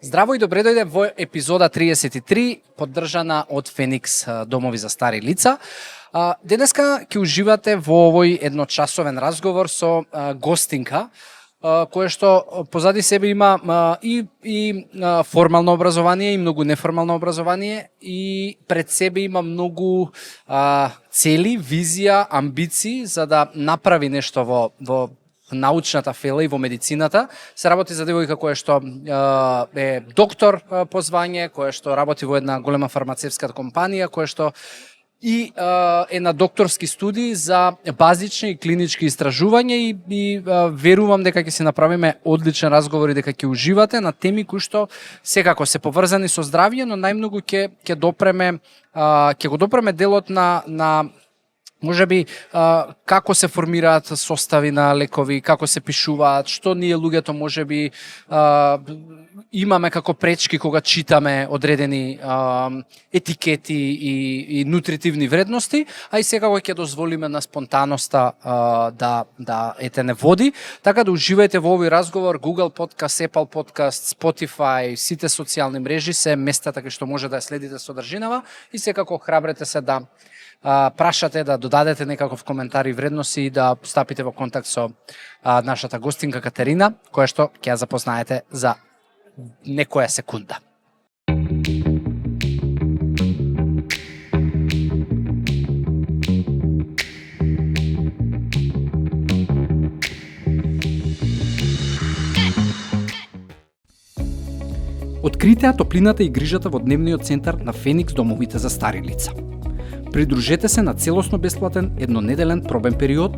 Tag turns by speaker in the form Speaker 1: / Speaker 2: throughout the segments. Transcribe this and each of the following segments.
Speaker 1: Здраво и добре дојде во епизода 33, поддржана од Феникс домови за стари лица. Денеска ќе уживате во овој едночасовен разговор со гостинка, која што позади себе има и формално образование и многу неформално образование и пред себе има многу цели, визија, амбиции за да направи нешто во научната фела и во медицината. Се работи за девојка која што е доктор по звање, која што работи во една голема фармацевтска компанија, која што и е на докторски студии за базични и клинички истражувања и верувам дека ќе се направиме одличен разговор и дека ќе уживате на теми кои што секако се поврзани со здравје, но најмногу ќе го допреме делот на можеби како се формираат состави на лекови, како се пишуваат, што ние луѓето можеби имаме како пречки кога читаме одредени етикети и нутритивни вредности, а и секако ќе дозволиме на спонтаноста да ете не води, така да уживајте во овој разговор. Google Podcast, Apple Podcast, Spotify, сите социјални мрежи се местата кај што може да ја следите содржинава и секако храбрете се да прашате, да додадете некаков коментар и вредности и да стапите во контакт со нашата гостинка Катерина, која што ќе ја запознаете за некоја секунда. Открите топлината и грижата во дневниот центар на Феникс домовите за стари лица. Придружете се на целосно бесплатен еднонеделен пробен период,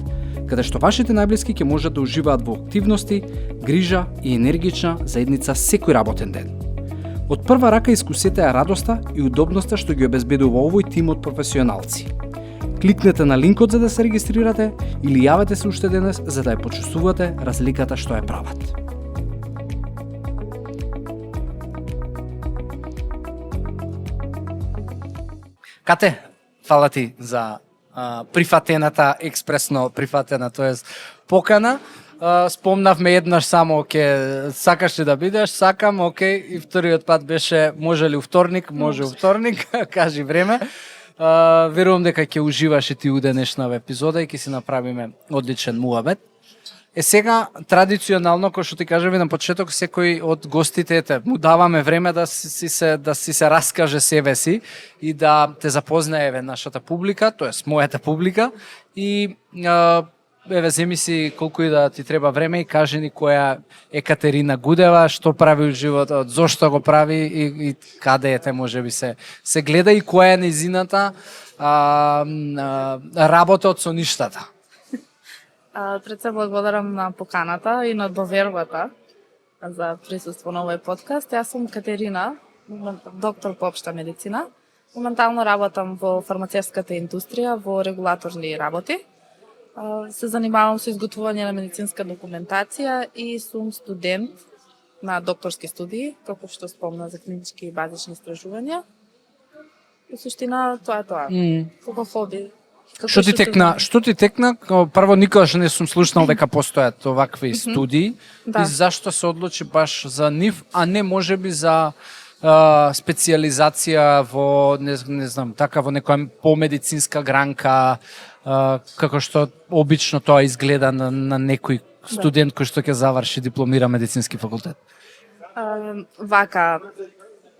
Speaker 1: каде што вашите најблиски ќе можат да уживаат во активности, грижа и енергична заедница секој работен ден. Од прва рака искусете ја радоста и удобноста што ги обезбедува овој тим од професионалци. Кликнете на линкот за да се регистрирате или јавете се уште денес за да ја почувствувате разликата што ја прават. Кате, фала ти за прифатената, експресно прифатена, тоест покана. Спомнавме еднаш само сакаш ли да бидеш, сакам, окей, и вториот пат беше може ли вторник, може вторник, кажи време. Верувам дека ќе уживаш и ти у денешнава епизода и ќе си направиме одличен муабет. Сега, традиционално, кој што ти кажеме на почеток, секој од гостите му даваме време да си се раскаже себе си и да те запознае нашата публика, тоест мојата публика, и земи си колку и да ти треба време и кажи ни која е Катерина Гудева, што прави во животот, зошто го прави и каде ете можеби се гледа и која е нејзината работа од со ништата.
Speaker 2: Пред се благодарам на поканата и на довербата за присуство на овој подкаст. Јас сум Катерина, доктор по општа медицина. Моментално работам во фармацевската индустрија, во регулаторни работи. Се занимавам со изготвување на медицинска документација и сум студент на докторски студии, како што спомна за клинички и базични истражувања. Во суштина тоа е тоа. Како хоби.
Speaker 1: Што ти текна? Прво, никогаш не сум слушнал дека постојат овакви студии. И зашто се одлучи баш за нив, а не можеби за специализација во не знам, така во некоја помедицинска гранка, како што обично тоа изгледа на некој студент кој што ќе заврши дипломира медицински факултет?
Speaker 2: Вака,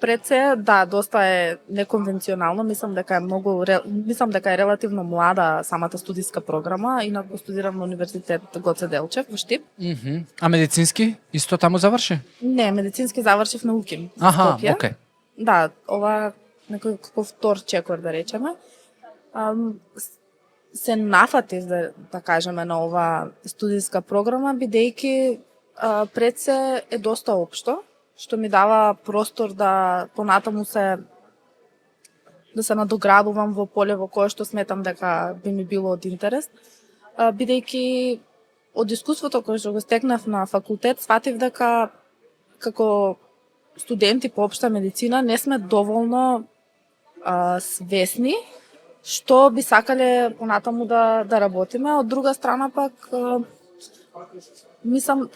Speaker 2: пред се, доста е неконвенционално. Мислам дека е релативно млада самата студиска програма. Инаку студирам на Универзитет Гоце Делчев во Штип.
Speaker 1: А медицински исто таму заврши?
Speaker 2: Не, медицински завршив на УКИМ.
Speaker 1: Окей.
Speaker 2: Да, ова некој како втор чекор да речеме. Се нафатив да кажеме на ова студиска програма, бидејќи пред се е доста општо, што ми дава простор да понатаму се надоградувам во поле во кое што сметам дека би ми било од интерес. Бидејќи од искуството кое што го стекнав на факултет, сватив дека како студенти по општа медицина не сме доволно свесни што би сакале понатаму да работиме. Од друга страна пак, мислам,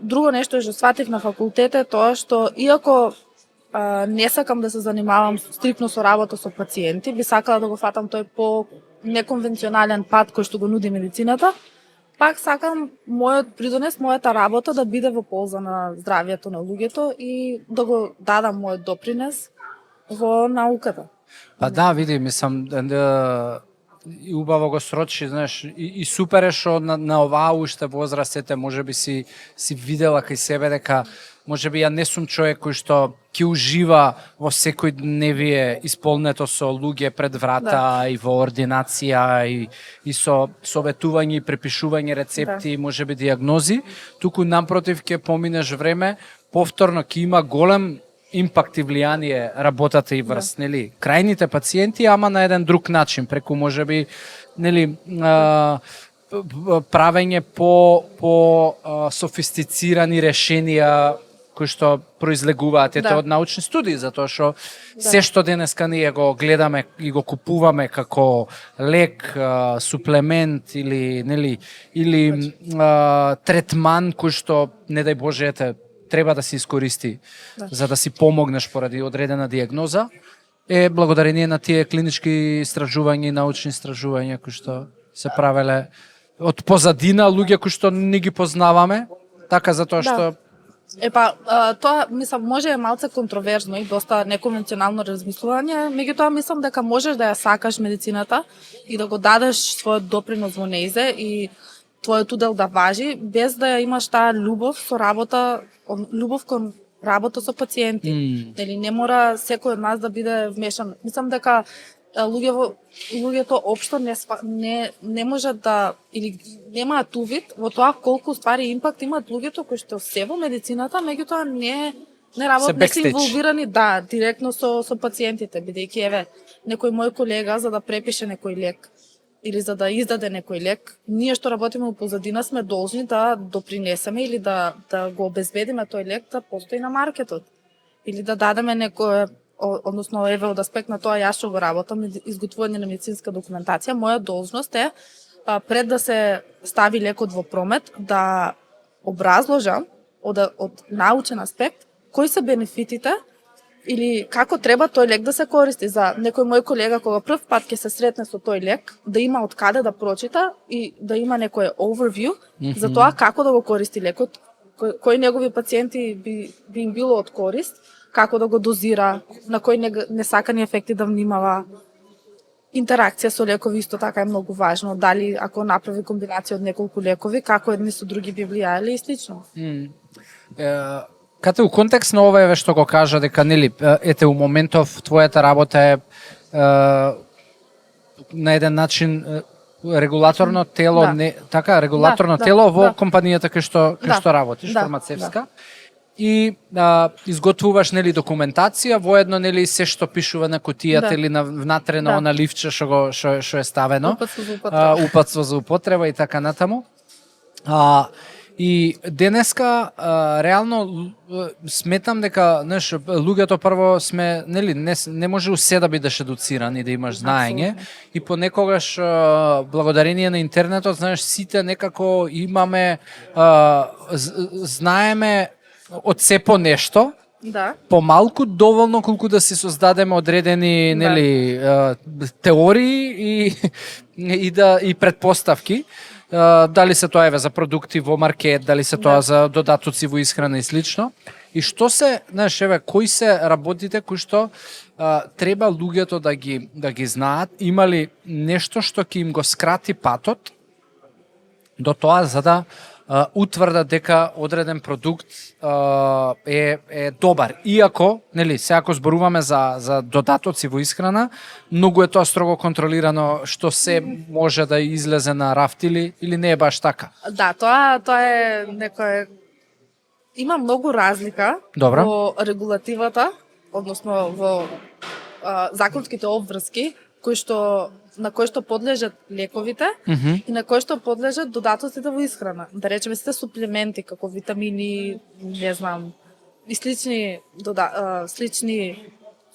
Speaker 2: друго нешто што сватив на факултет е тоа што иако не сакам да се занимавам стрикно со работа со пациенти, би сакала да го фатам тој по неконвенционален пат кој што го нуди медицината, пак сакам мојот придонес, мојата работа да биде во полза на здравјето на луѓето и да го дадам мојот допринес во науката.
Speaker 1: Па да, види, мислам, и убаво го срочи, знаеш, и супер е што на оваа уште возраст сете можеби си видела кај себе дека можеби ја не сум човек кој што ќе ужива во секојдневие исполнето со луѓе пред врата и во ординација и со советување и препишување рецепти, можеби диагнози, туку напротив ќе поминеш време, повторно ќе има голем импакт и влијание работата и врз нели крајните пациенти, ама на еден друг начин, преку можеби нели правење по софистицирани решенија кои што произлегуваат од научни студии, затоа што се што денеска ние го гледаме и го купуваме како лек, суплемент или третман кој што не дај Боже треба да се искористи за да си помогнеш поради одредена диагноза, е благодарение на тие клинички истражувања и научни истражувања кои што се правеле од позадина луѓе кои што не ги познаваме, така затоа што
Speaker 2: тоа мислам може малце контроверзно и доста неконвенционално размислување, меѓутоа мислам дека можеш да ја сакаш медицината и да го дадеш својот допринос во нејзе и твојот удел да важи, без да ја имаш таа љубов со работа, љубов кон работа со пациенти. Нели не мора секој од нас да биде вмешан. Мислам дека луѓето општо не можат да или немаат увид во тоа колку ствари импакт имаат луѓето кои што се во медицината, меѓутоа не работат, не се инволвирани директно со пациентите, бидејќи еве некој мој колега за да препише некој лек или за да издаде некој лек, ние што работиме во позадина сме должни да допринесеме или да го обезбедиме тој лек да постои на маркетот. Или да дадеме некој, односно еве од аспект на тоа јас што го работам, изготвување на медицинска документација, моја должност е пред да се стави лекот во промет да образложам од научен аспект кои се бенефитите или како треба тој лек да се користи. За некој мој колега кога прв пат ќе се сретне со тој лек, да има од каде да прочита и да има некој overview за тоа како да го користи лекот, кои негови пациенти би им било од корист, како да го дозира, на кои несакани ефекти да внимава. Интеракција со лекови исто така е многу важно, дали ако направи комбинација од неколку лекови, како едни со други би влијаеле и слично.
Speaker 1: Кате у контекст на ова што го кажа дека нели ете у моментов твојата работа е на еден начин регулаторно тело, регулаторно тело во компанијата кај што работиш, фармацевска. И изготвуваш нели документација, воедно нели се што пишува на кутијата или внатре на она ливче што е ставено. Упатство за употреба и така натаму. И денеска реално сметам дека луѓето прво сме нели не може усе да бидеш едуциран и да имаш знаење и понекогаш благодарение на интернетот знаеш сите некако имаме знаеме од се по нешто. Помалку доволно колку да си создадеме одредени нели теории и предпоставки. Дали се тоа за продукти во маркет, дали се тоа за додатоци во исхрана и слично. И што се, знаеш, кои се работите кои што треба луѓето да ги знаат, имали нешто што ќе им го скрати патот до тоа за да утврдат дека одреден продукт е добар. Иако, нели, се ако зборуваме за додатоци во исхрана, многу е тоа строго контролирано што се може да излезе на рафт или не е баш така.
Speaker 2: Да, тоа е некој има многу разлика во регулативата, односно во законските обврски на кои што подлежат лековите и на кои што подлежат додатоците во исхрана. Да речеме сите суплементи како витамини, не знам, и слични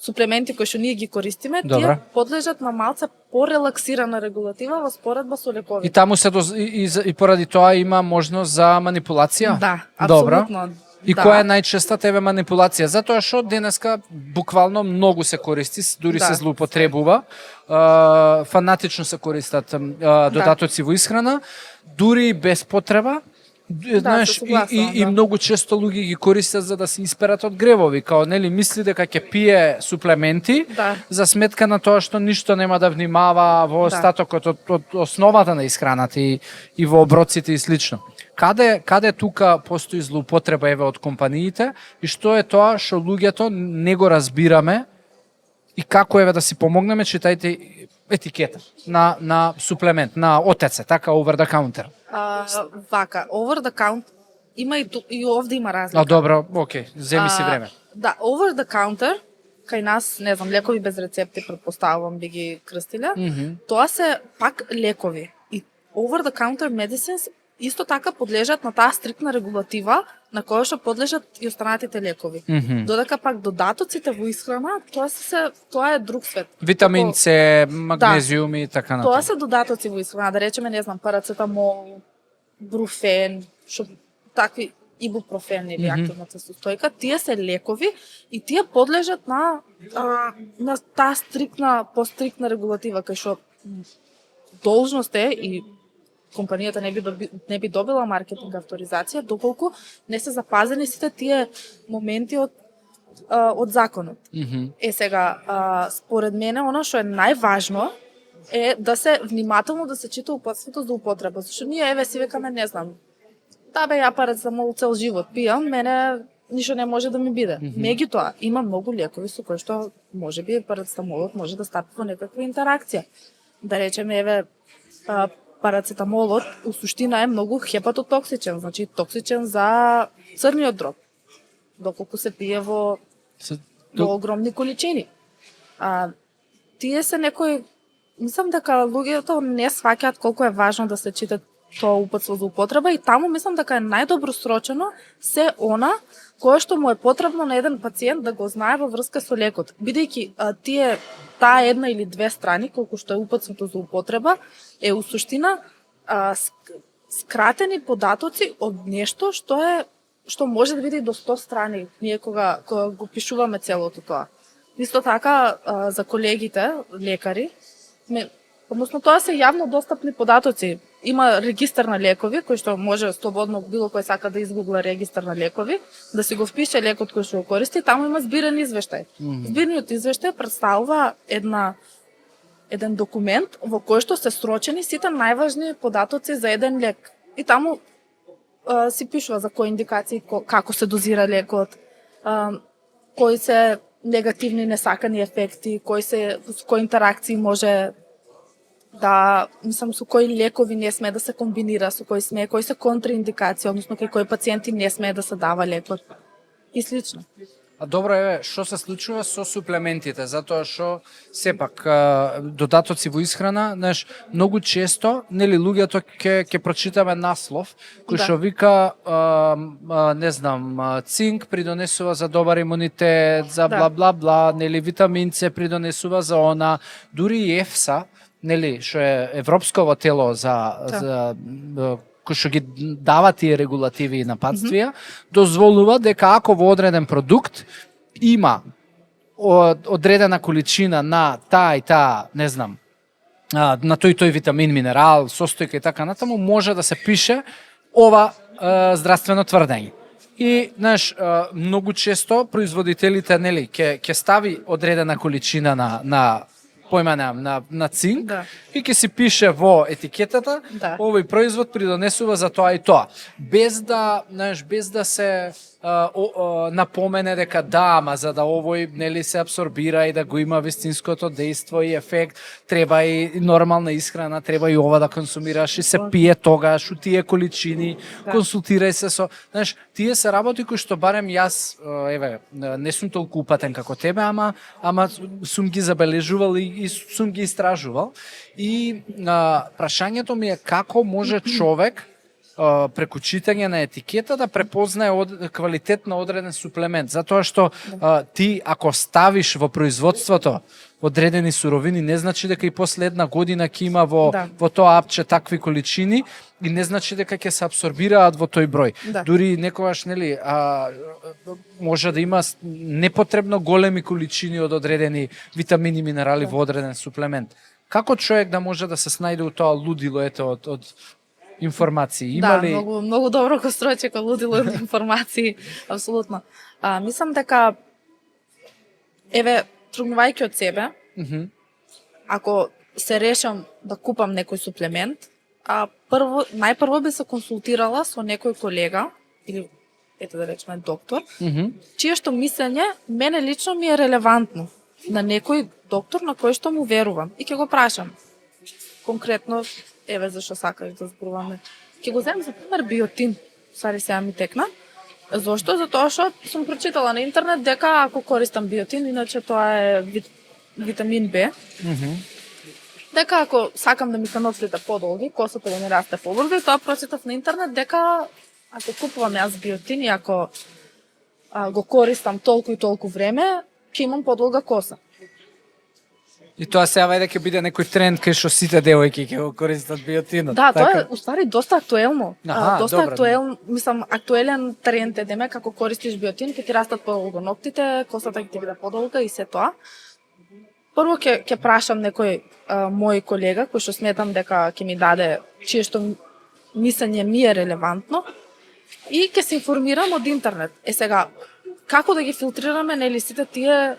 Speaker 2: суплементи кои што ние ги користиме,
Speaker 1: Добра.
Speaker 2: тие подлежат на малце порелаксирана регулатива во споредба со
Speaker 1: И
Speaker 2: лековите.
Speaker 1: таму и поради тоа има можност за манипулација?
Speaker 2: Да,
Speaker 1: Добра.
Speaker 2: апсолутно.
Speaker 1: И
Speaker 2: да.
Speaker 1: која е најчеста тебе манипулација? Затоа што денеска буквално многу се користи, дури
Speaker 2: Да.
Speaker 1: се злоупотребува. Фанатично се користат додатоци во исхрана, дури и без потреба. Знаеш,
Speaker 2: се согласувам,
Speaker 1: и
Speaker 2: да.
Speaker 1: многу често луѓе ги користат за да се исперат од гревови, као нели мисли дека ќе пие суплементи
Speaker 2: Да.
Speaker 1: за сметка на тоа што ништо нема да внимава во
Speaker 2: Да.
Speaker 1: остатокот од основата на исхраната и во оброците и слично. Каде тука постои злоупотреба еве од компаниите и што е тоа што луѓето не го разбираме и како еве да си помогнеме, читајте етикета на суплемент, на ОТЦ, така over the counter.
Speaker 2: Вака, over the count има и овде има разлика.
Speaker 1: Добро, окей, земи си време.
Speaker 2: Да, over the counter, кај нас, не знам, лекови без рецепти, предпоставувам би ги крстиле, тоа се пак лекови. И over the counter medicines исто така подлежат на таа стриктна регулатива на која што подлежат и останатите лекови. Додека пак додатоците во исхрана, тоа е друг свет.
Speaker 1: Витамин
Speaker 2: Како-
Speaker 1: С, магнезиум и така
Speaker 2: Тоа
Speaker 1: натаму.
Speaker 2: се додатоци во исхрана, да речеме, не знам, парацетамол, бруфен, што такви ибупрофен или активната состојка, тие се лекови и тие подлежат на таа постриктна регулатива, кај што должност е и компанијата не би добила маркетинг авторизација доколку не се запазени сите тие моменти од законот. Е сега, според мене, оно што е најважно е да се внимателно да се чита упатството за употреба, зашто ние еве си викаме, не знам, да бе, ја парацетамол цел живот пијам, мене ништо не може да ми биде. Меѓутоа, има многу лекови со кои што можеби парацетамолот може да стапи во некаква интеракција. Да речеме, еве, парацетамолот у суштина е многу хепатотоксичен, значи токсичен за црниот дроб, доколку се пие во огромни количини. Тие се некои, мислам дека луѓето не сваќаат колку е важно да се чита тоа упатство за употреба и таму мислам дека е најдобро срочено се она кое што му е потребно на еден пациент да го знае во врска со лекот. Бидејќи таа една или две страни, колку што е упатството за употреба, е у суштина скратени податоци од нешто што може да биде и до 100 страни, ние кога го пишуваме целото тоа. Исто така за колегите, лекари, односно тоа се јавно достапни податоци. Има регистар на лекови, кој што може слободно било кој сака да изгугла регистар на лекови, да си го впише лекот кој што го користи, таму има збирен извештај. Збирниот извештај представува еден документ во кој што се срочени сите најважни податоци за еден лек. И таму си пишува за кои индикации, како се дозира лекот, кои се негативни несакани ефекти, со кои интеракции може да, мислам, со кои лекови не смее да се комбинира, со кои се контраиндикации, односно кај кои пациенти не смее да се дава лекот и слично.
Speaker 1: Добро е, што се случува со суплементите, затоа што сепак додатоци во исхрана, знаеш, многу често, нели луѓето ќе прочитаме наслов кој што вика не знам, цинк придонесува за добар имунитет, за бла бла бла, нели витамин С придонесува за она, дури и ЕФСА, нели, што е европсково тело за кој што ги дава тие регулативи и нападствија, дозволува дека ако во одреден продукт има одредена количина на таа и таа, не знам, на тој витамин, минерал, состојка и така натаму, може да се пише ова здравствено тврдење. И, знаеш, многу често производителите, нели, ќе стави одредена количина на на цинк и ќе си пише во етикетата овој производ придонесува за тоа и тоа. Без да, знаеш, без да се напомене дека да, ама за да овој нели се абсорбира и да го има вистинското дејство и ефект, треба и нормална исхрана, треба и ова да консумираш и се пие тогаш, у тие количини, консултирај се со, знаеш, тие се работи кои што барем јас, еве, не сум толку упатен како тебе, ама сум ги забележувал и сум ги истражувал. И прашањето ми е како може човек преку читање на етикета да препознае квалитет на одреден суплемент, затоа што ти ако ставиш во производството одредени суровини, не значи дека и после една година ќе има во тоа апче такви количини и не значи дека ќе се апсорбираат во тој број.
Speaker 2: Да.
Speaker 1: Дури некогаш нели може да има непотребно големи количини од одредени витамини, минерали во одреден суплемент. Како човек да може да се снајде у тоа лудило од информации? Има ли...
Speaker 2: многу добро го строчи кој лудило од информации, апсолутно. Мислам дека тргнувајќи од себе, ако се решам да купам некој суплемент, најпрво би се консултирала со некој колега или да речеме доктор, чие што мислење мене лично ми е релевантно на некој доктор на кој што му верувам и ќе го прашам. Конкретно, зашто сакаш да зборуваме. Ќе го земам за пример биотин. Сари сега ми текна. Зошто? Затоа што сум прочитала на интернет дека ако користам биотин, иначе тоа е витамин Б. Дека ако сакам да ми се ноците подолги, косата да ми расте побрзо, и тоа прочитав на интернет дека ако купувам јас биотин и ако го користам толку и толку време, ќе имам подолга коса.
Speaker 1: И тоа се јава дека ќе биде некој тренд кај што сите девојки ќе го користат биотинот.
Speaker 2: Да, тоа е уствари доста актуелно.
Speaker 1: Добре.
Speaker 2: Мислам, актуелен тренд е демек ако користиш биотин, ќе ти растат подолго ноктите, косата ќе ти биде подолга и се тоа. Прво ќе прашам некој мој колега кој што сметам дека ќе ми даде чие што мислење ми е релевантно и ќе се информирам од интернет. Сега како да ги филтрираме нели сите тие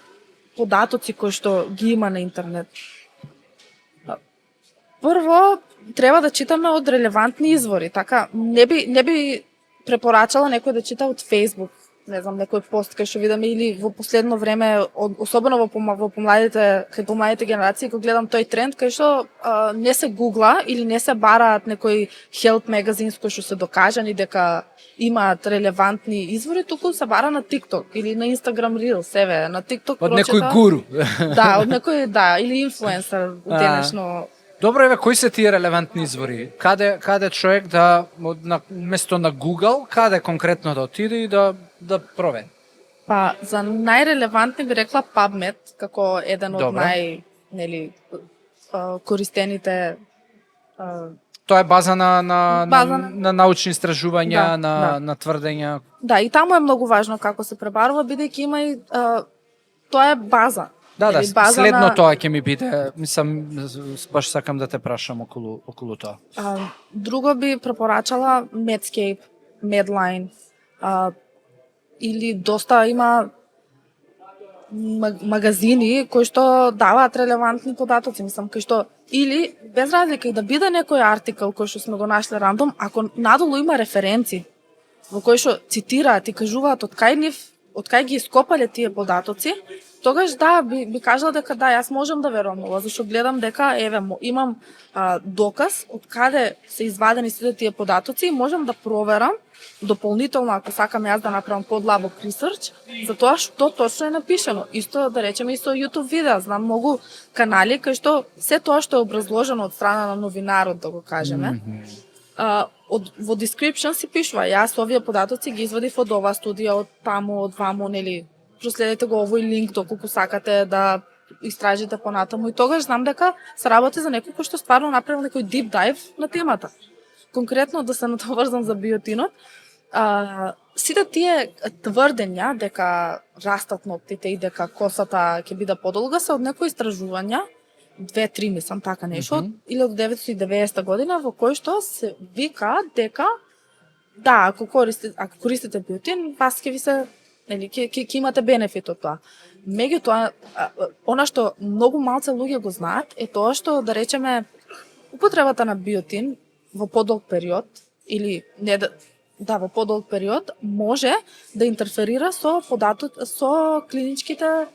Speaker 2: податоци кои што ги има на интернет? Прво, треба да читаме од релевантни извори. Така, не би препорачала некој да чита од Facebook, не знам, некој пост кај што видаме или во последно време, особено во помладите генерации, го гледам тој тренд кај што не се гугла или не се бараат некои health magazines кои што се докажани дека имаат релевантни извори, туку се бара на TikTok или на Instagram Reels, на TikTok
Speaker 1: од некој гуру.
Speaker 2: Да, од некој, или инфлуенсер денешно.
Speaker 1: Добро, кои се тие релевантни извори? Каде човек да место на Google, каде конкретно да отиде и да провери?
Speaker 2: За најрелевантни би рекла PubMed како еден од користените.
Speaker 1: Тоа е база на научни истражувања, на тврдења.
Speaker 2: Да, и таму е многу важно како се пребарува, бидејќи има и тоа е база.
Speaker 1: Да, следно тоа ќе ми биде, мислам, баш сакам да те прашам околу тоа.
Speaker 2: Друго би препорачала Medscape, Medline, или доста има магазини кои што даваат релевантни податоци, мислам, кои што или без разлика и да биде некој артикл кој што сме го нашли рандом, ако надолу има референци во кои што цитираат и кажуваат од кај ги ископале тие податоци, тогаш би кажала дека јас можам да верувам ова, зашто гледам дека имам доказ од каде се извадени сите тие податоци и можам да проверам дополнително ако сакам јас да направам подлабок ресерч за тоа што точно е напишано. Исто да речеме и со YouTube видеа, знам многу канали кај што се тоа што е образложено од страна на новинарот, да го кажеме. Во description си пишува, јас овие податоци ги извадив од оваа студија, од таму, од ваму, нели, проследете го овој линк доколку сакате да истражите понатаму и тогаш знам дека се работи за некој кој што стварно направил некој deep dive на темата. Конкретно да се натоврзам за биотинот, сите тие тврдења дека растат ноктите и дека косата ќе биде подолга се од некои истражувања, 2-3 мислам така нешто, од 1990 година во кој што се вика дека ако користите биотин, вас ќе ви се ќе имате бенефит од тоа. Меѓутоа, она што многу малце луѓе го знаат е тоа што, да речеме, употребата на биотин во подолг период или во подолг период може да интерферира со клиничките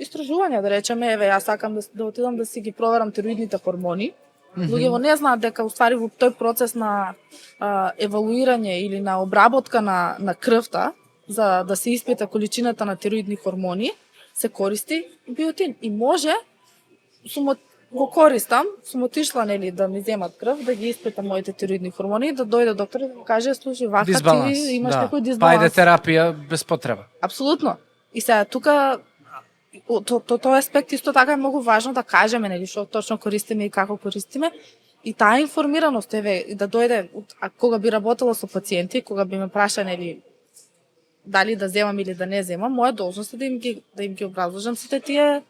Speaker 2: истражувања, да речеме, јас сакам да отидам да си ги проверам тироидните хормони. Луѓето не знаат дека уствари во тој процес на евалуирање или на обработка на крвта за да се испита количината на тироидни хормони се користи биотин и може го користам, сум отишла нели да ми земат крв, да ги испитам моите тироидни хормони, да дојде доктор и да ми каже слушај вака
Speaker 1: Дисбаланс.
Speaker 2: ти имаш
Speaker 1: Да.
Speaker 2: некој
Speaker 1: Па
Speaker 2: дисбаланс.
Speaker 1: иде терапија без потреба.
Speaker 2: Апсолутно. И сега тука тој аспект исто така е многу важно да кажеме нели што точно користиме и како користиме. И таа информираност еве и да дојде а кога би работела со пациенти, кога би ме праша нели дали да земам или да не земам, моја должност е да им ги образложам сите тие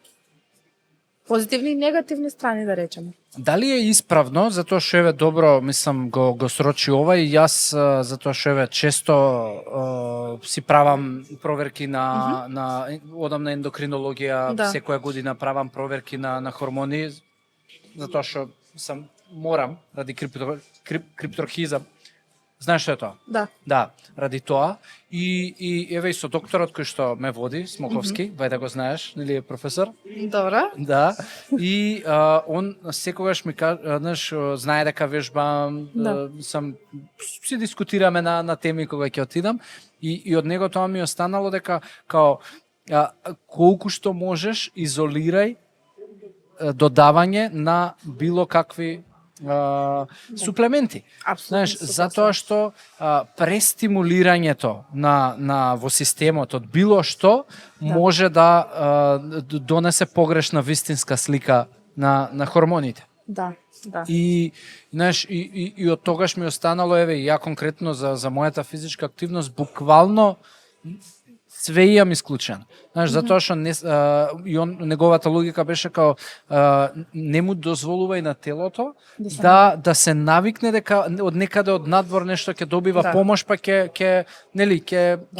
Speaker 2: позитивни и негативни страни, да речеме.
Speaker 1: Дали е исправно, затоа што еве добро, мислам, го срочи ова и јас затоа што еве често си правам проверки на одам на ендокринологија,
Speaker 2: Да.
Speaker 1: секоја година правам проверки на хормони, затоа што морам ради крипторхизам. Знаеш што е тоа?
Speaker 2: Да.
Speaker 1: Да, ради тоа. И еве и со докторот кој што ме води, Смоковски, вај да го знаеш, нели е професор?
Speaker 2: Добра.
Speaker 1: Да. И он секогаш ми знаеш, знае дека вежбам,
Speaker 2: Да.
Speaker 1: си дискутираме на теми кога ќе отидам и од него тоа ми е останало дека као колку што можеш изолирај додавање на било какви суплементи.
Speaker 2: Апсолутно.
Speaker 1: Знаеш, затоа што престимулирањето на во системот од било што може да донесе погрешна вистинска слика на хормоните.
Speaker 2: Да, да.
Speaker 1: И знаеш, и од тогаш ми останало еве ја конкретно за мојата физичка активност буквално све имам исклучено. Знаеш, затоа што и неговата логика беше као не му дозволувај на телото да се навикне дека од некаде од надвор нешто ќе добива помош, па ќе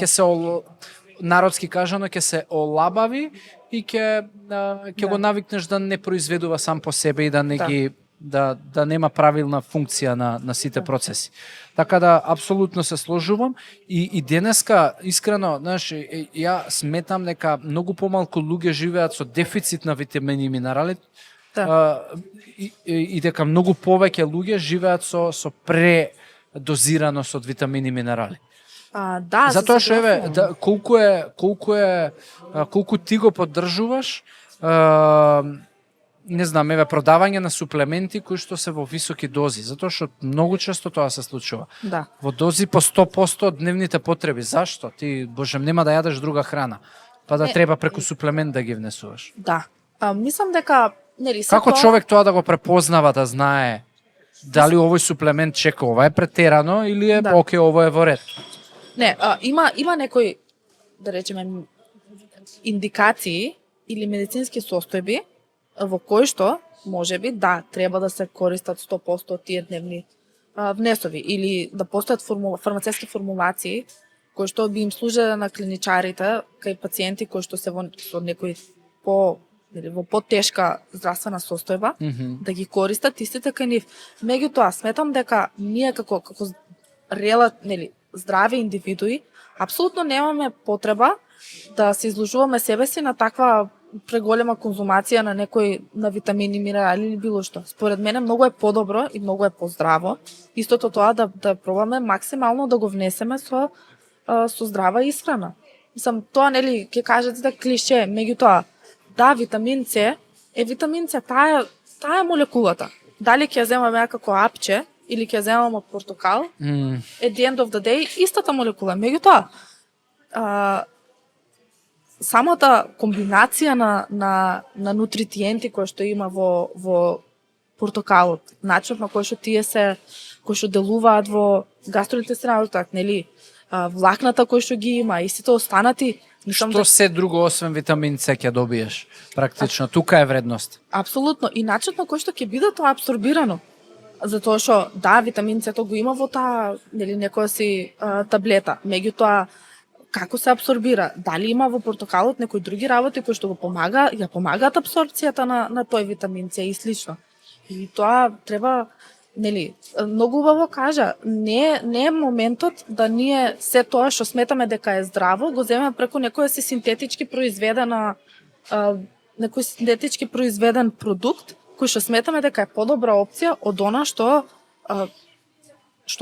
Speaker 1: се народски кажано ќе се олабави и ќе го навикнеш да не произведува сам по себе и да не ги да нема правилна функција на сите процеси. Така да апсолутно се сложувам и денеска искрено, знаеш, ја сметам дека многу помалку луѓе живеат со дефицит на витамини и минерали. И дека многу повеќе луѓе живеат со предозираност од витамини и минерали.
Speaker 2: Да,
Speaker 1: затоа што еве колку ти го поддржуваш не знам, еве продавање на суплементи кои што се во високи дози, затоа што многу често тоа се случува.
Speaker 2: Да.
Speaker 1: Во дози по 100% од дневните потреби. Зашто? Ти, божем, нема да јадеш друга храна, па да треба преку суплемент да ги внесуваш.
Speaker 2: Да. Мислам дека нели
Speaker 1: како човек тоа да го препознава, да знае дали овој суплемент чека ова е претерано или е оке, ово е во ред?
Speaker 2: Не, има некои, да речеме, индикации или медицински состојби во кои што можеби треба да се користат 100% од тие дневни внесови или да постојат фармацевски формулации кои што би им служеле на клиничарите кај пациенти кои што се со некои во потешка здравствена состојба, да ги користат истите кај нив. Меѓутоа, сметам дека ние како здрави индивидуи апсолутно немаме потреба да се изложуваме себе си на таква преголема конзумација на витамини, минерали или било што. Според мене многу е подобро и многу е поздраво истото тоа да пробаме максимално да го внесеме со здрава исхрана. Мислам, тоа ќе кажете да клише, меѓутоа витамин С витамин С, таа е молекулата. Дали ќе ја земаме ја како апче или ќе ја земаме од портокал, at the end of the day истата молекула. Меѓутоа самата комбинација на нутритиенти кои што има во портокалот, начинот на кој што делуваат во гастроинтестиналниот тракт, нели, влакната кои што ги има и сите останати.
Speaker 1: Што се друго освен витамин С ќе добиеш? Практично тука е вредност.
Speaker 2: Апсолутно, и начинот на кој што ќе биде тоа апсорбирано. Затоа што витамин С го има во таа, нели, некоја си таблета. Меѓутоа како се апсорбира? Дали има во портокалот некои други работи кои што ја помагаат апсорбцијата на тој витамин С и слично. И тоа треба, нели, многу убаво кажа, не е моментот да ние се тоа што сметаме дека е здраво, го земеме преку некој синтетички произведен продукт, кој што сметаме дека е подобра опција од она што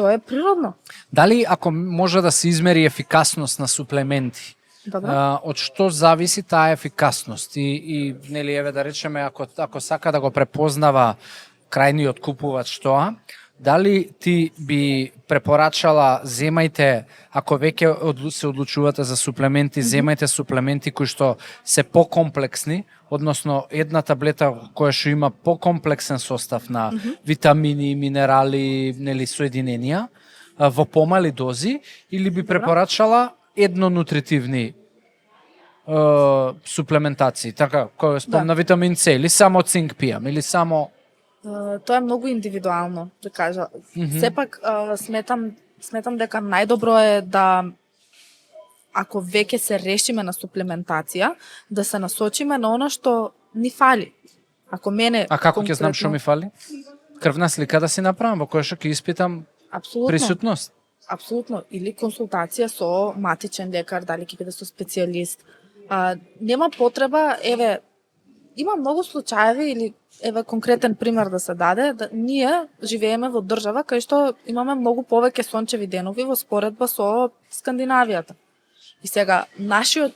Speaker 2: е природно.
Speaker 1: Дали ако може да се измери ефикасност на суплементи,
Speaker 2: Добро.
Speaker 1: Од што зависи таа ефикасност и нели еве да речеме ако сака да го препознава крајниот купувач тоа, дали ти би препорачала земајте, ако веќе се одлучувате за суплементи, земајте суплементи кои што се покомплексни, односно една таблета која што има покомплексен состав на витамини, минерали, нели соединенија во помали дози, или би препорачала еднонутритивни суплементации, така, кој спомна витамин С, или само цинк пијам, или само...
Speaker 2: Тоа е многу индивидуално, да кажа. Сепак сметам дека најдобро е да ако веќе се решиме на суплементација, да се насочиме на она што ни фали. Ако мене
Speaker 1: А како ќе знам што ми фали? Крвна слика да си направам, во која што ќе испитам присутност.
Speaker 2: Апсолутно. Или консултација со матичен лекар, дали ќе биде со специјалист. Нема потреба, еве, има многу случаеви или еве конкретен пример да се даде, да ние живееме во држава кај што имаме многу повеќе сончеви денови во споредба со Скандинавијата. И сега нашиот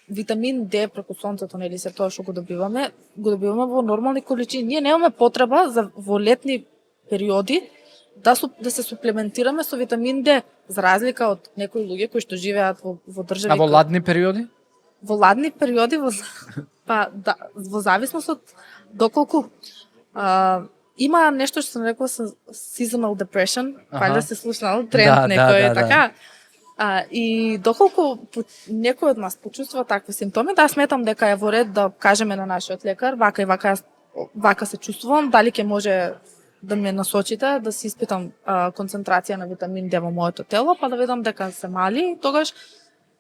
Speaker 2: витамин Д преку сонцето, нели се тоа што го добиваме во нормални количини. Ние немаме потреба за во летни периоди да се суплементираме со витамин Д, за разлика од некои луѓе кои што живеат во држави.
Speaker 1: А во ладни периоди?
Speaker 2: Во ладни периоди, во зависност од доколку има нешто што се нарекува seasonal depression, валјда се слушнал тренд некој така. И доколку некој од нас почувствува такви симптоми, да сметам дека е во ред да кажеме на нашиот лекар, вака и вака се чувствувам, дали ќе може да ме насочите, да си испитам концентрација на витамин Д во моето тело, па да видам дека се мали, тогаш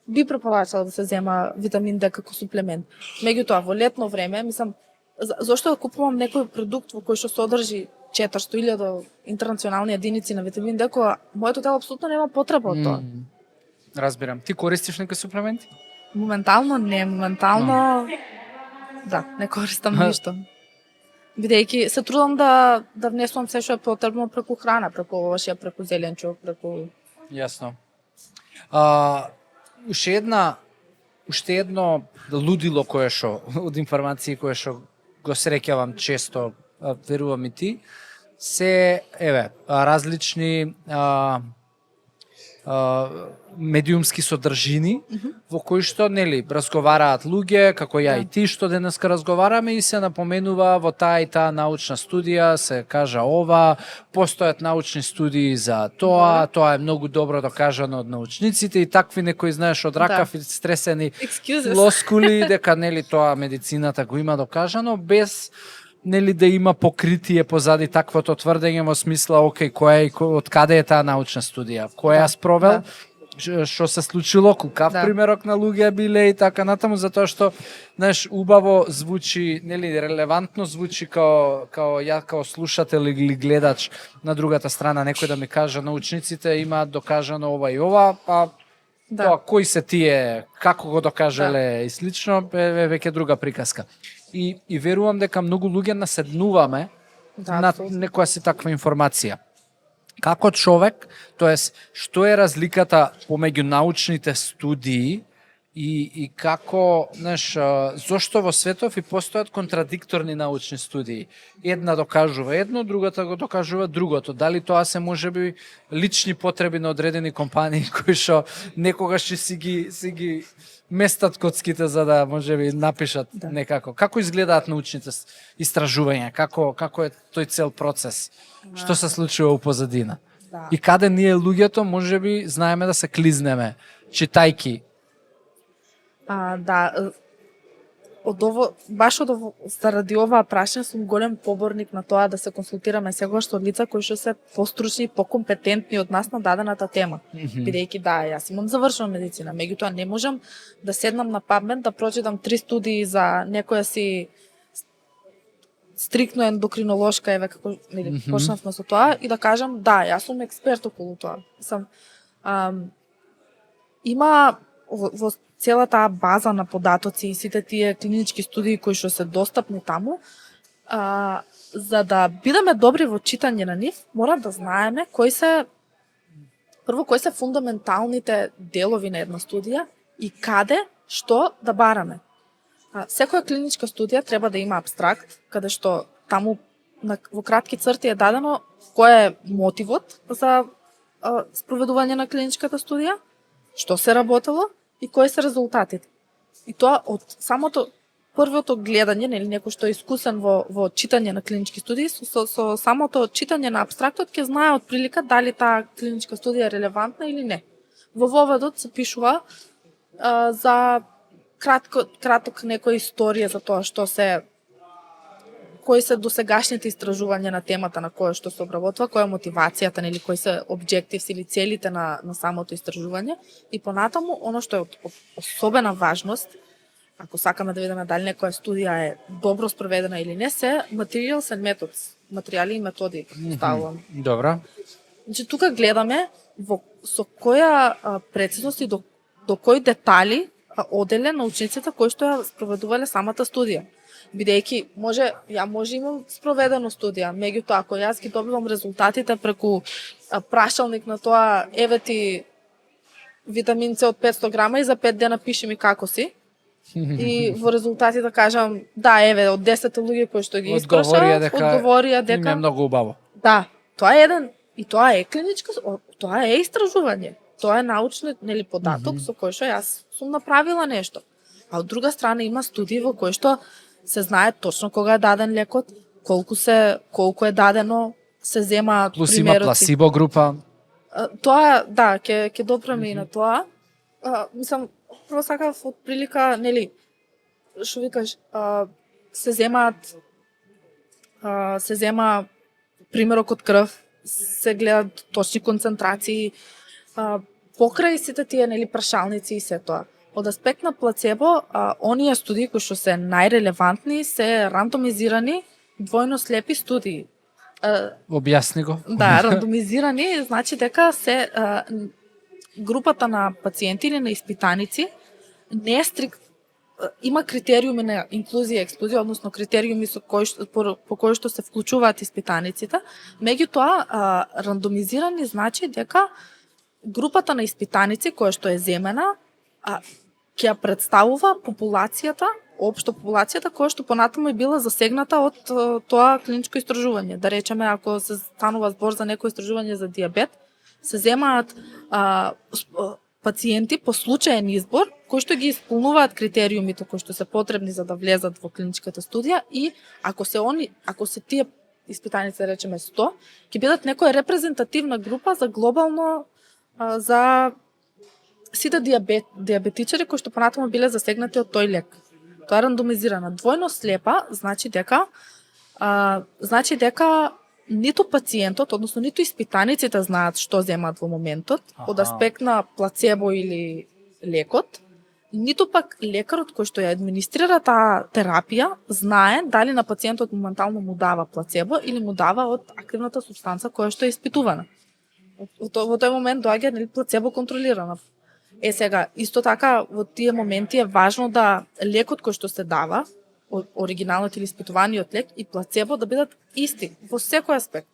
Speaker 2: би препорачала да се зема витамин Д како суплемент. Меѓутоа, во летно време, мислам, зошто да купувам некој продукт во кој што содржи 400.000 интернационални единици на витамин Д, кога моето тело апсолутно нема потреба од тоа.
Speaker 1: Разбирам. Ти користиш некои суплементи?
Speaker 2: Моментално не, да, не користам ништо. Бидејќи се трудам да внесувам се што е потребно преку храна, преку овошје, преку зеленчук, преку...
Speaker 1: Јасно. Уште едно лудило кое што од информации кое што го среќавам често, верувам и ти, се различни медиумски содржини во кои што нели разговараат луѓе како ја и ти што денеска разговараме и се напоменува во таа и таа научна студија, се кажа ова, постојат научни студии за тоа, тоа е многу добро докажано од научниците и такви некои знаеш од ракав и стресени флоскули дека нели тоа медицината го има докажано без нели да има покритие позади таквото тврдење во смисла окей, од каде е таа научна студија, кој ја спровел, што се случило, кукав примерок на луѓе биле и така натаму, затоа што знаеш убаво звучи, нели релевантно звучи као ја као слушател или гледач на другата страна некој да ми каже научниците имаат докажано ова и ова, па тоа кои се тие, како го докажале и слично, е веќе друга приказка. И верувам дека многу луѓе наседнуваме на некоја си таква информација. Како човек, тоест, што е разликата помеѓу научните студии и како, знаеш, зошто во светов и постојат контрадикторни научни студии? Една докажува едно, другата го докажува другото. Дали тоа се можеби лични потреби на одредени компании кои што некогаш си ги местат коцките за да можеби напишат некако. Како изгледаат научните истражувања? Како е тој цел процес? Што се случува у позадина? И каде ние луѓето можеби знаеме да се клизнеме читајки?
Speaker 2: Заради оваа прашање сум голем поборник на тоа да се консултираме сегогаш од лица кои што се постручни и покомпетентни од нас на дадената тема. Бидејќи јас имам завршена медицина, меѓутоа не можам да седнам на PubMed да прочитам 3 студии за некоја си стрикно ендокринолошка, еве како почнавме со тоа и да кажам јас сум експерт околу тоа. Има во цела таа база на податоци и сите тие клинички студии кои што се достапни таму, за да бидеме добри во читање на нив, мора да знаеме кои се прво кои се фундаменталните делови на една студија и каде, што да бараме. Секоја клиничка студија треба да има абстракт, каде што таму во кратки црти е дадено кој е мотивот за спроведување на клиничката студија, што се работело и кои се резултатите. И тоа од самото првото гледање, нели некој што е искусен во читање на клинички студии, со самото читање на абстрактот ќе знае отприлика дали таа клиничка студија е релевантна или не. Во воведот се пишува за краток некоја историја за тоа кои се досегашните истражувања на темата на која што се обработува, која е мотивацијата, нели кои се објективс или целите на самото истражување и понатаму оно што е од особена важност, ако сакаме да видиме дали некоја студија е добро спроведена или не, се materials and methods, материјали и методи ставувам.
Speaker 1: Добра.
Speaker 2: Значи тука гледаме со која прецизност и до кои детали оделе научниците кои што ја спроведувале самата студија. Бидејќи може имам спроведено студија, меѓутоа ако јас ги добивам резултатите преку прашалник на тоа, еве ти витамин С од 500 грама и за 5 дена пиши ми како си. И во резултати да кажам, да, еве, од 10 луѓе кои што ги испрашаа, одговорија дека
Speaker 1: им е многу убаво.
Speaker 2: Да, тоа е тоа е клиничка, тоа е истражување. Тоа е научен, нели, податок со кој што јас сум направила нешто. А од друга страна има студии во кои што се знае точно кога е даден лекот, колку е дадено, се земаат
Speaker 1: плюс
Speaker 2: примероци.
Speaker 1: Има пласибо група.
Speaker 2: Тоа, да, ќе допреме и на тоа. Мислам, прво сакав од прилика, нели, што викаш, се зема примерок од крв, се гледат точни концентрации, покрај сите тие, нели, прашалници и се тоа. Од аспект на плацебо, оние студии кои што се најрелевантни се рандомизирани двојно слепи студии.
Speaker 1: Објасни го.
Speaker 2: Да, рандомизирани значи дека се групата на пациенти или на испитаници не е има критериуми на инклузија и ексклузија, односно критериуми по кои што се вклучуваат испитаниците. Меѓутоа, рандомизирани значи дека групата на испитаници која што е земена ќе ја представува популацијата, општо популацијата која што понатаму е била засегната од тоа клиничко истражување. Да речеме, ако се станува збор за некој истражување за дијабет, се земаат пациенти по случаен избор кои што ги исполнуваат критериумите кои што се потребни за да влезат во клиничката студија и ако се тие испитаници, да речеме 100, ќе бидат некоја репрезентативна група за глобално за сите диабетичари кои што понатаму биле засегнати од тој лек. Тоа е рандомизирана. Двојно слепа значи дека ниту пациентот, односно ниту испитаниците знаат што земаат во моментот, од аспект на плацебо или лекот, ниту пак лекарот кој што ја администрира таа терапија знае дали на пациентот моментално му дава плацебо или му дава од активната супстанца која што е испитувана. Во тој момент доаѓа, нели, плацебо контролирана. Сега, исто така, во тие моменти е важно да лекот кој што се дава, оригиналниот или испитуваниот лек и плацебо да бидат исти во секој аспект.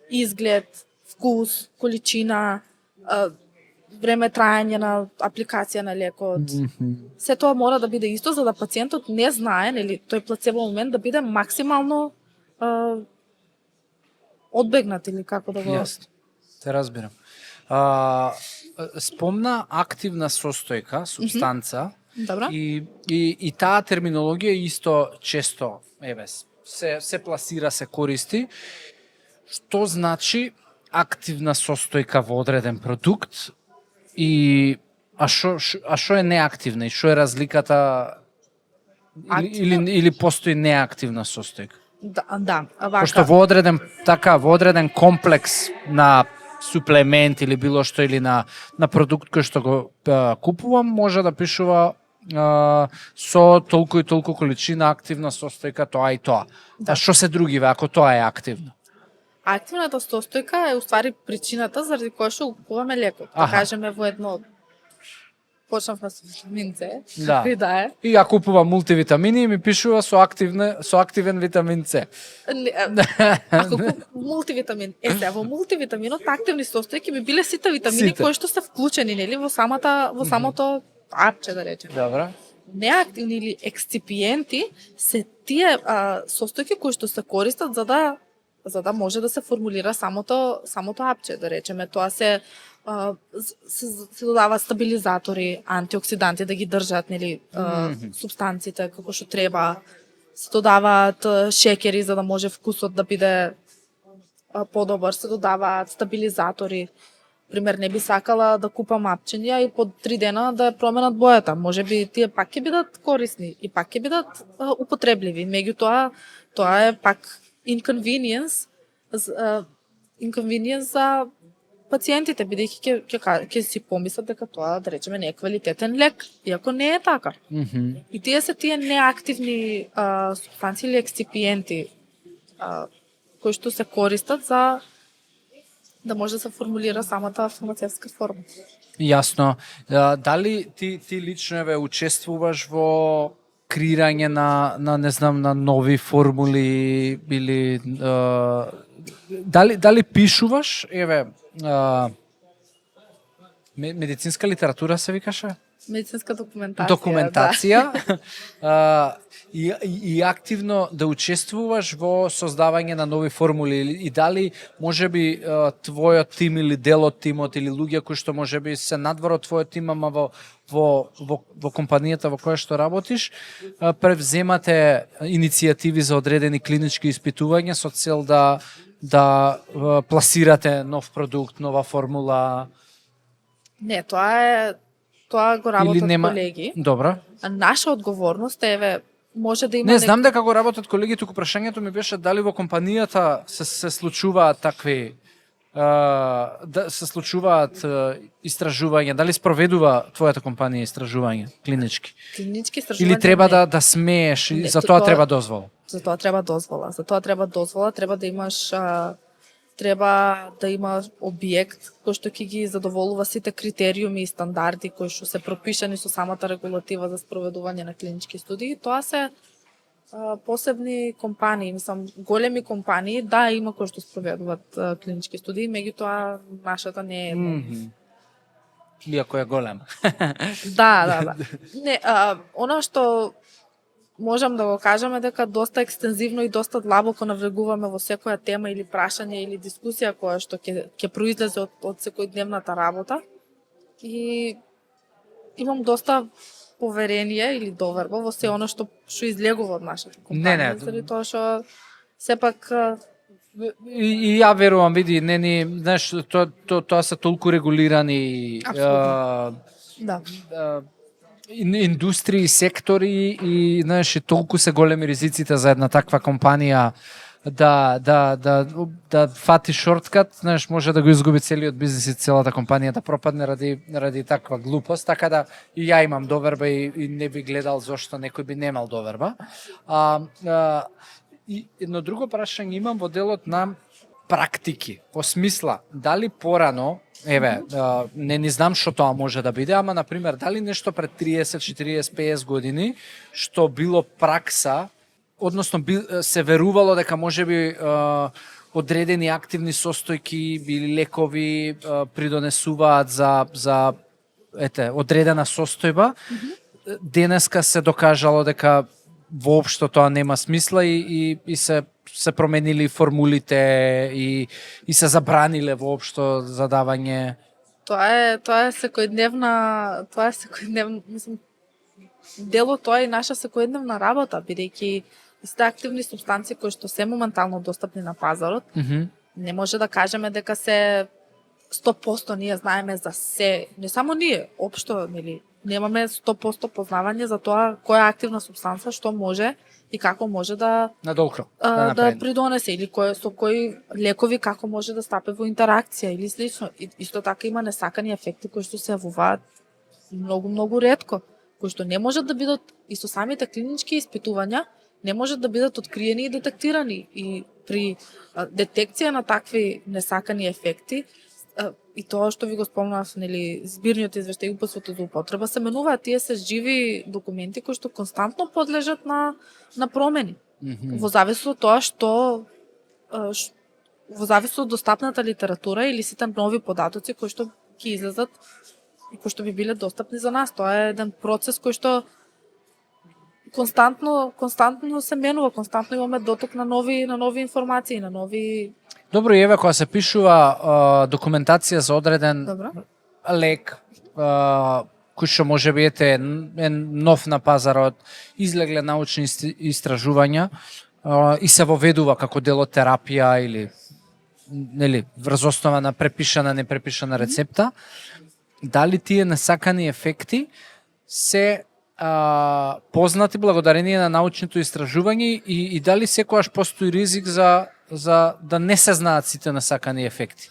Speaker 2: Изглед, вкус, количина, време траење на апликација на лекот. Се тоа мора да биде исто за да пациентот не знае, нели, тој плацебо момент да биде максимално одбегнат или како да го...
Speaker 1: Јасно. Те разбирам. Спомна активна состојка, субстанца,
Speaker 2: Добра.
Speaker 1: И таа терминологија исто често се пласира, се користи. Што значи активна состојка во одреден продукт а што е неактивна и што е разликата или постои неактивна состојка?
Speaker 2: Да, вака.
Speaker 1: Пошто во одреден комплекс на суплемент или било што или на продукт кој што го купувам може да пишува со толку и толку количина активна состојка тоа и тоа. Да. А што се другиве ако тоа е активно?
Speaker 2: Активната состојка е уствари причината заради која што купуваме лекот. Да кажеме во едно почнавме со витамин С,
Speaker 1: Да.
Speaker 2: какви да е.
Speaker 1: И ја купувам мултивитамини и ми пишува со активен витамин С.
Speaker 2: Ако мултивитамин, сега во мултивитаминот активни состојки би биле сите витамини
Speaker 1: Сите.
Speaker 2: кои што се вклучени нели во самото апче да речеме.
Speaker 1: Добра.
Speaker 2: Неактивни или ексципиенти се тие состојки кои што се користат за да може да се формулира самото апче, да речеме. Тоа се се додава стабилизатори, антиоксиданти да ги држат, нели, супстанциите како што треба. Се додаваат шеќери за да може вкусот да биде подобар, се додаваат стабилизатори. Пример, не би сакала да купам апчиња и под 3 дена да ја променат бојата. Може би тие пак ќе бидат корисни и пак ќе бидат употребливи. Меѓутоа, тоа е пак inconvenience за пациентите, бидејќи ќе си помислат дека тоа, да речеме, не е квалитетен лек, иако не е така. И тие се тие неактивни супстанции или ексципиенти кои што се користат за да може да се формулира самата фармацевтска форма.
Speaker 1: Јасно. Дали ти лично учествуваш во креирање на не знам, на нови формули или дали пишуваш, медицинска литература се викаше?
Speaker 2: Медицинска документација.
Speaker 1: Документација.
Speaker 2: Да.
Speaker 1: И активно да учествуваш во создавање на нови формули и дали можеби твојот тим или дел од тимот или луѓе кои што можеби се надвор од твојот тим, ама во компанијата во која што работиш, превземате иницијативи за одредени клинички испитувања со цел да пласирате нов продукт, нова формула.
Speaker 2: Не, тоа го работат колеги.
Speaker 1: Добра.
Speaker 2: А наша одговорност е, може да има...
Speaker 1: Не, знам дека го работат колеги, туку прашањето ми беше дали во компанијата се случуваат такви се случуваат истражувања, дали спроведува твојата компанија истражувања клинички?
Speaker 2: Клинички истражувања.
Speaker 1: Или треба да смееш и за тоа треба дозвола?
Speaker 2: За тоа треба дозвола. За тоа треба дозвола, треба да имаш објект кој што ќе ги задоволува сите критериуми и стандарди кои што се пропишани со самата регулатива за спроведување на клинички студии. Тоа се посебни компании, мислам, големи компании, да, има кои што спроведуваат клинички студии, меѓутоа нашата не е.
Speaker 1: Иако е голема.
Speaker 2: Да. Не, она што можам да го кажеме дека доста екстензивно и доста длабоко навлегуваме во секоја тема или прашање или дискусија која што ќе произлезе од секојдневната работа. И имам доста поверение или доверба во се оно што излегува од нашата компанија, заради тоа што сепак
Speaker 1: И ја верувам, види, знаеш, тоа се толку регулирани индустрии, сектори и знаеш, и толку се големи ризиците за една таква компанија да фати шорткат, знаеш, може да го изгуби целиот бизнес и целата компанија да пропадне ради таква глупост, така да и ја имам доверба и не би гледал зошто некој би немал доверба. И едно друго прашање имам во делот на практики, по смисла, дали порано, не знам што тоа може да биде, ама, например, дали нешто пред 30, 40, 50 години, што било пракса, односно се верувало дека можеби одредени активни состојки или лекови придонесуваат за одредена состојба, денеска се докажало дека воопшто тоа нема смисла и се променили формулите и се забраниле воопшто задавање.
Speaker 2: Тоа е секојдневна, мислам, дело тоа е наша секојдневна работа, бидејќи сите активни супстанции кои што се моментално достапни на пазарот, не може да кажеме дека се 100% ние знаеме за се, не само ние, општо, нели, немаме 100% познавање за тоа која активна супстанца што може и како може да придонесе или со кои лекови како може да стапе во интеракција или слично. Исто така има несакани ефекти кои што се јавуваат многу ретко, кои што не можат да бидат и со самите клинички испитувања не можат да бидат откриени и детектирани. И при детекција на такви несакани ефекти и тоа што ви го спомнав, нели, збирниот извештај и упатството за употреба се менуваат, тие се живи документи кои што константно подлежат на промени. Во зависност од тоа во зависност од достапната литература или сите нови податоци кои што ќе излезат и кои што би биле достапни за нас. Тоа е еден процес кој што константно се менува, константно имаме доток на нови информации, на нови.
Speaker 1: Добро, и еве кога се пишува документација за одреден
Speaker 2: Добро.
Speaker 1: лек, кој што може би е нов на пазарот, излегле научни истражувања и се воведува како дел од терапија или нели врз основа на препишана непрепишана рецепта, дали тие несакани ефекти се познати благодарение на научното истражување и дали секогаш постои ризик за да не се знаат сите несакани ефекти?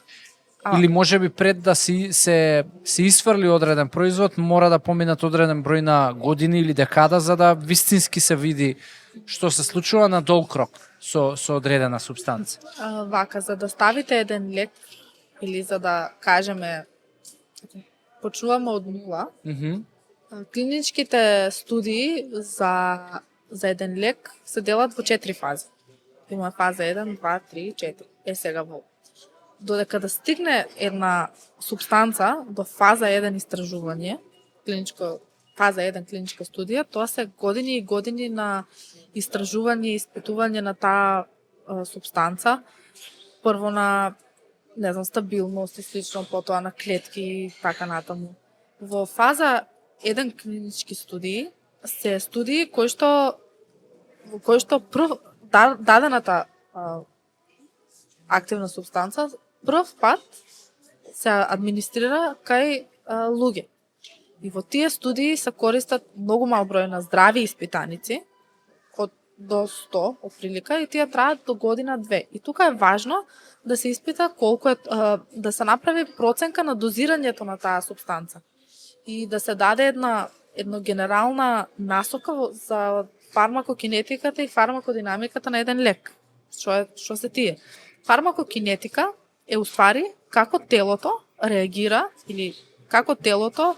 Speaker 1: Или може би пред да се исфрли одреден производ, мора да поминат одреден број на години или декада за да вистински се види што се случува на долг рок со одредена субстанца.
Speaker 2: Вака, за да ставите еден лек или за да кажеме почнуваме од нула, клиничките студии за еден лек се делат во 4 фази. Има фаза 1, 2, 3, 4. Сега додека да стигне една субстанца до фаза 1 истражување, фаза 1 клиничка студија, тоа се години и години на истражување и испитување на таа субстанца. Прво на стабилност и слично, потоа на клетки и така натаму. Во фаза 1 клинички студии се студии кои што прв дадената активна субстанца прв пат се администрира кај луѓе. И во тие студии се користат многу мал број на здрави испитаници, од до 100 отприлика, и тие траат до година-две. И тука е важно да се испита колку е, да се направи проценка на дозирањето на таа субстанца и да се даде една генерална насока за фармакокинетиката и фармакодинамиката на еден лек. Што се тие? Фармакокинетика е уствари како телото реагира или како телото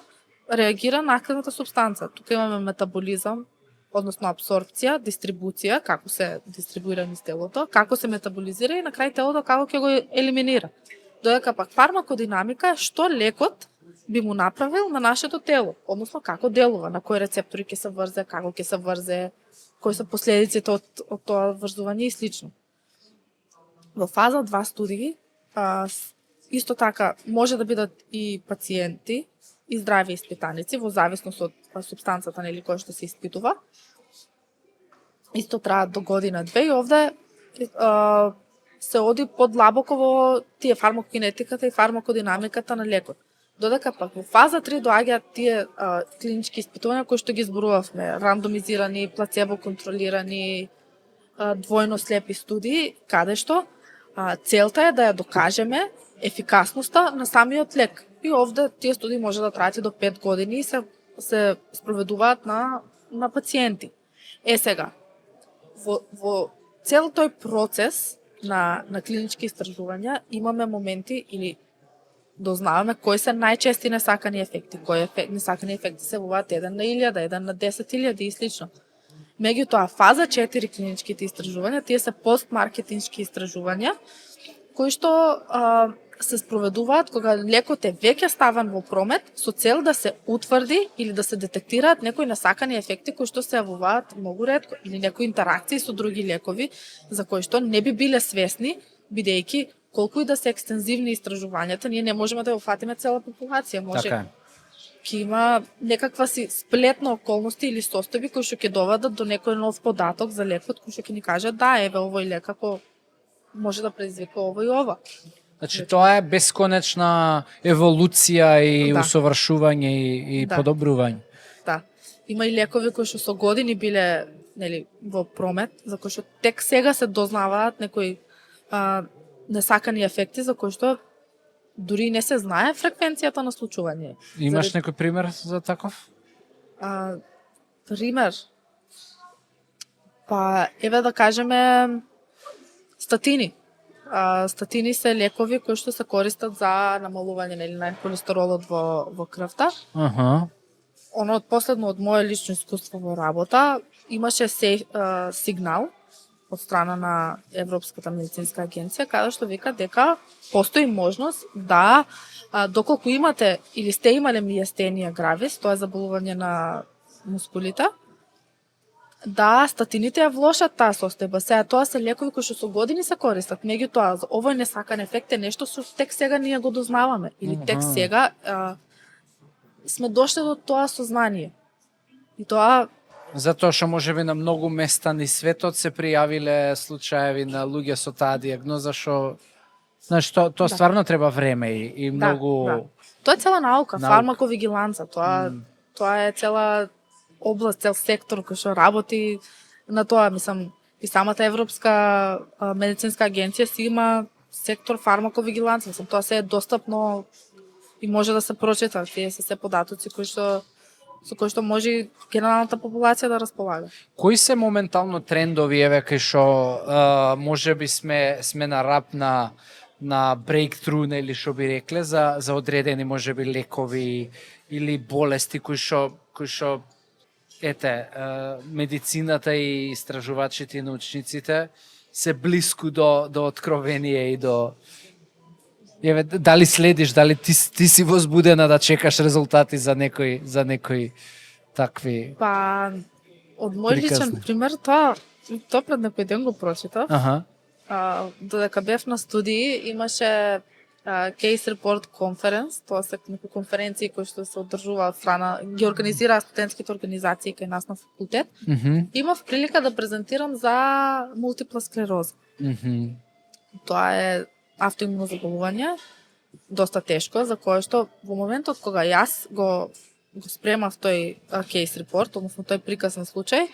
Speaker 2: реагира на активната субстанца. Тука имаме метаболизам, односно абсорпција, дистрибуција, како се дистрибуира низ телото, како се метаболизира и на крај телото како ќе го елиминира. Додека пак фармакодинамика што лекот би му направил на нашето тело, односно како делува, на кои рецептори ќе се врзе, како ќе се врзе, кои се последиците од тоа врзување и слично. Во фаза 2 студии, исто така може да бидат и пациенти и здрави испитаници во зависност од субстанцата нели која што се испитува. Исто траат до година-две и овде се оди подлабоко во тие фармакокинетиката и фармакодинамиката на лекот. Додека пак во фаза 3 доаѓаат тие клинички испитувања кои што ги зборувавме, рандомизирани, плацебо контролирани, двојно слепи студии, каде што целта е да ја докажеме ефикасноста на самиот лек. И овде тие студии може да траат и до 5 години и се спроведуваат на пациенти. Сега, во цел тој процес на клинички истражувања имаме моменти или дознаваме кои се најчести несакани ефекти, кои несакани ефекти се явуваат 1 на 1000, 1 на 10.000 и слично. Меѓутоа, фаза 4 клиничките истражувања, тие се постмаркетиншки истражувања, кои што се спроведуваат кога лекот е веќе ставен во промет со цел да се утврди или да се детектираат некои несакани ефекти кои што се јавуваат многу ретко или некои интеракции со други лекови за кои што не би биле свесни, бидејќи колку и да се екстензивни истражувањата, ние не можеме да ја уфатиме цела популација. Може ќе има некаква си сплет на околности или состојби кои што ќе доведат до некој нов податок за лекот кој што ќе ни кажат да, еве овој лек како може да предизвика ова и ова.
Speaker 1: Значи тоа е бесконечна еволуција и усовршување и подобрување.
Speaker 2: Да. Има и лекови кои што со години биле нели во промет, за кои што тек сега се дознаваат некои несакани ефекти за кои што дури не се знае фреквенцијата на случување.
Speaker 1: Имаш некој пример за таков?
Speaker 2: Пример? Па, еве да кажеме статини. Статини се лекови кои што се користат за намалување на холестеролот во крвта.
Speaker 1: Аха.
Speaker 2: Оно од последно од мое лично искуство во работа имаше сигнал од страна на Европската медицинска агенција каде што вика дека постои можност да доколку имате или сте имале мијастенија гравис, тоа е заболување на мускулите, да статините ја влошат таа состојба. Сега тоа се лекови кои што со години се користат, меѓутоа овој несакан ефект е нешто што тек сега ние го дознаваме или тек сега сме дошли до тоа сознание. И тоа
Speaker 1: Затоа што можеби на многу места низ светот се пријавиле случаеви на луѓе со таа дијагноза што знаеш тоа стварно треба време и многу
Speaker 2: Да. Тоа е цела наука, фармаковигиланца, тоа е цела област, цел сектор кој што работи на тоа, мислам, и самата Европска медицинска агенција си има сектор фармаковигиланца, мислам, тоа се е достапно и може да се прочита, тие се податоци со кои што може генералната популација да располага.
Speaker 1: Кои се моментално трендови еве кај што можеби сме на рап на breakthrough или што би рекле за одредени можеби лекови или болести кои што медицината и истражувачите и научниците се блиску до откровение и до еве дали следиш, дали ти си возбудена да чекаш резултати за некои такви.
Speaker 2: Па од мој личен пример тоа пред некој ден го прочитав.
Speaker 1: Аха.
Speaker 2: Додека бев на студии имаше Case Report Conference, тоа се некои конференции кои што се одржуваат страна, ги организираа студентските организации кај нас на факултет. Имав прилика да презентирам за мултипла склероза. Тоа е автоимуно заболување, доста тешко, за кое што во моментот кога јас го спремав тој кейс репорт, односно тој приказен случај,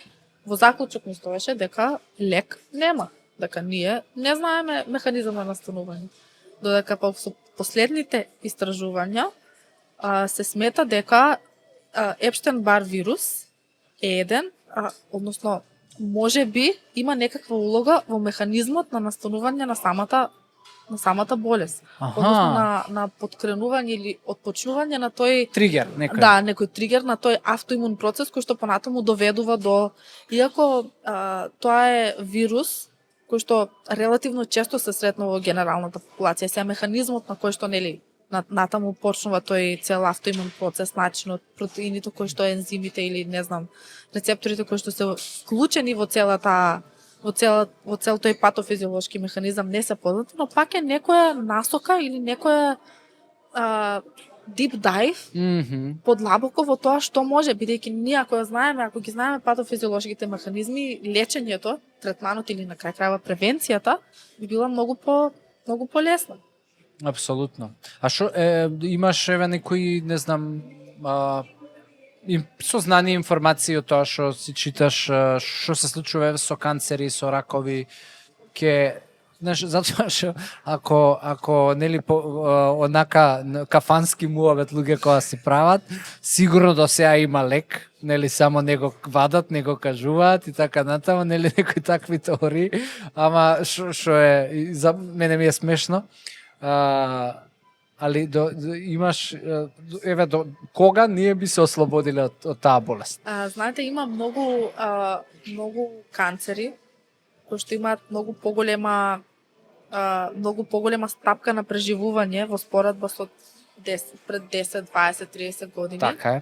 Speaker 2: во заклучок ми стоеше дека лек нема, дека ние не знаеме механизам на настанување. Додека со последните истражувања се смета дека Епштен-Бар вирус е еден, односно може би има некаква улога во механизмот на настанување на самата болест. Односно на подкренување или отпочнување на тој
Speaker 1: тригер, некој.
Speaker 2: Да, некој тригер на тој автоимун процес кој што понатаму доведува до, иако тоа е вирус кој што релативно често се сретнува во генералната популација, се механизмот на кој што нели натаму почнува тој цел автоимун процес, начинот, протеините кои што ензимите или не знам, рецепторите кои што се вклучени во цел тој патофизиолошки механизам не се познати, но пак е некоја насока или некоја deep dive подлабоко во тоа што може, бидејќи ние ако ги знаеме патофизиолошките механизми, лечењето, третманот или на крај крајва превенцијата би била многу полесна.
Speaker 1: Апсолутно. А што имаш еве некои, не знам, сознание, информации од тоа што си читаш, што се случува со канцери, со ракови, знаеш, затоа што ако нели онака кафански муавет луѓе кога си прават, сигурно до сега има лек, нели само него вадат, него кажуваат и така натаму, нели некои такви теории, ама што е за мене ми е смешно. Али имаш еве до кога ние би се ослободиле од таа болест?
Speaker 2: Знаете, има многу канцери кои што имаат многу поголема стапка на преживување во споредба со пред 10, 20, 30 години.
Speaker 1: Така е.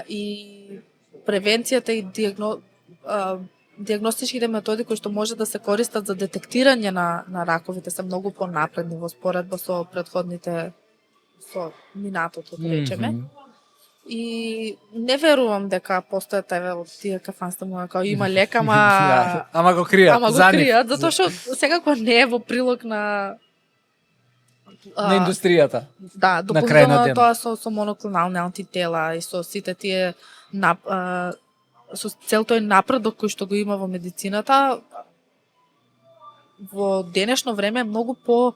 Speaker 2: И превенцијата и диагностичките методи кои што може да се користат за детектирање на раковите се многу понапредни во споредба со предходните, со минатото, да речеме. И не верувам дека постојат од тие кафанства му како има лек,
Speaker 1: ама го кријат.
Speaker 2: Затоа што секако не е во прилог на
Speaker 1: индустријата.
Speaker 2: Да, дополнително тоа со моноклонални антитела и со сите тие со цел тој напредок кој што го има во медицината, во денешно време е многу по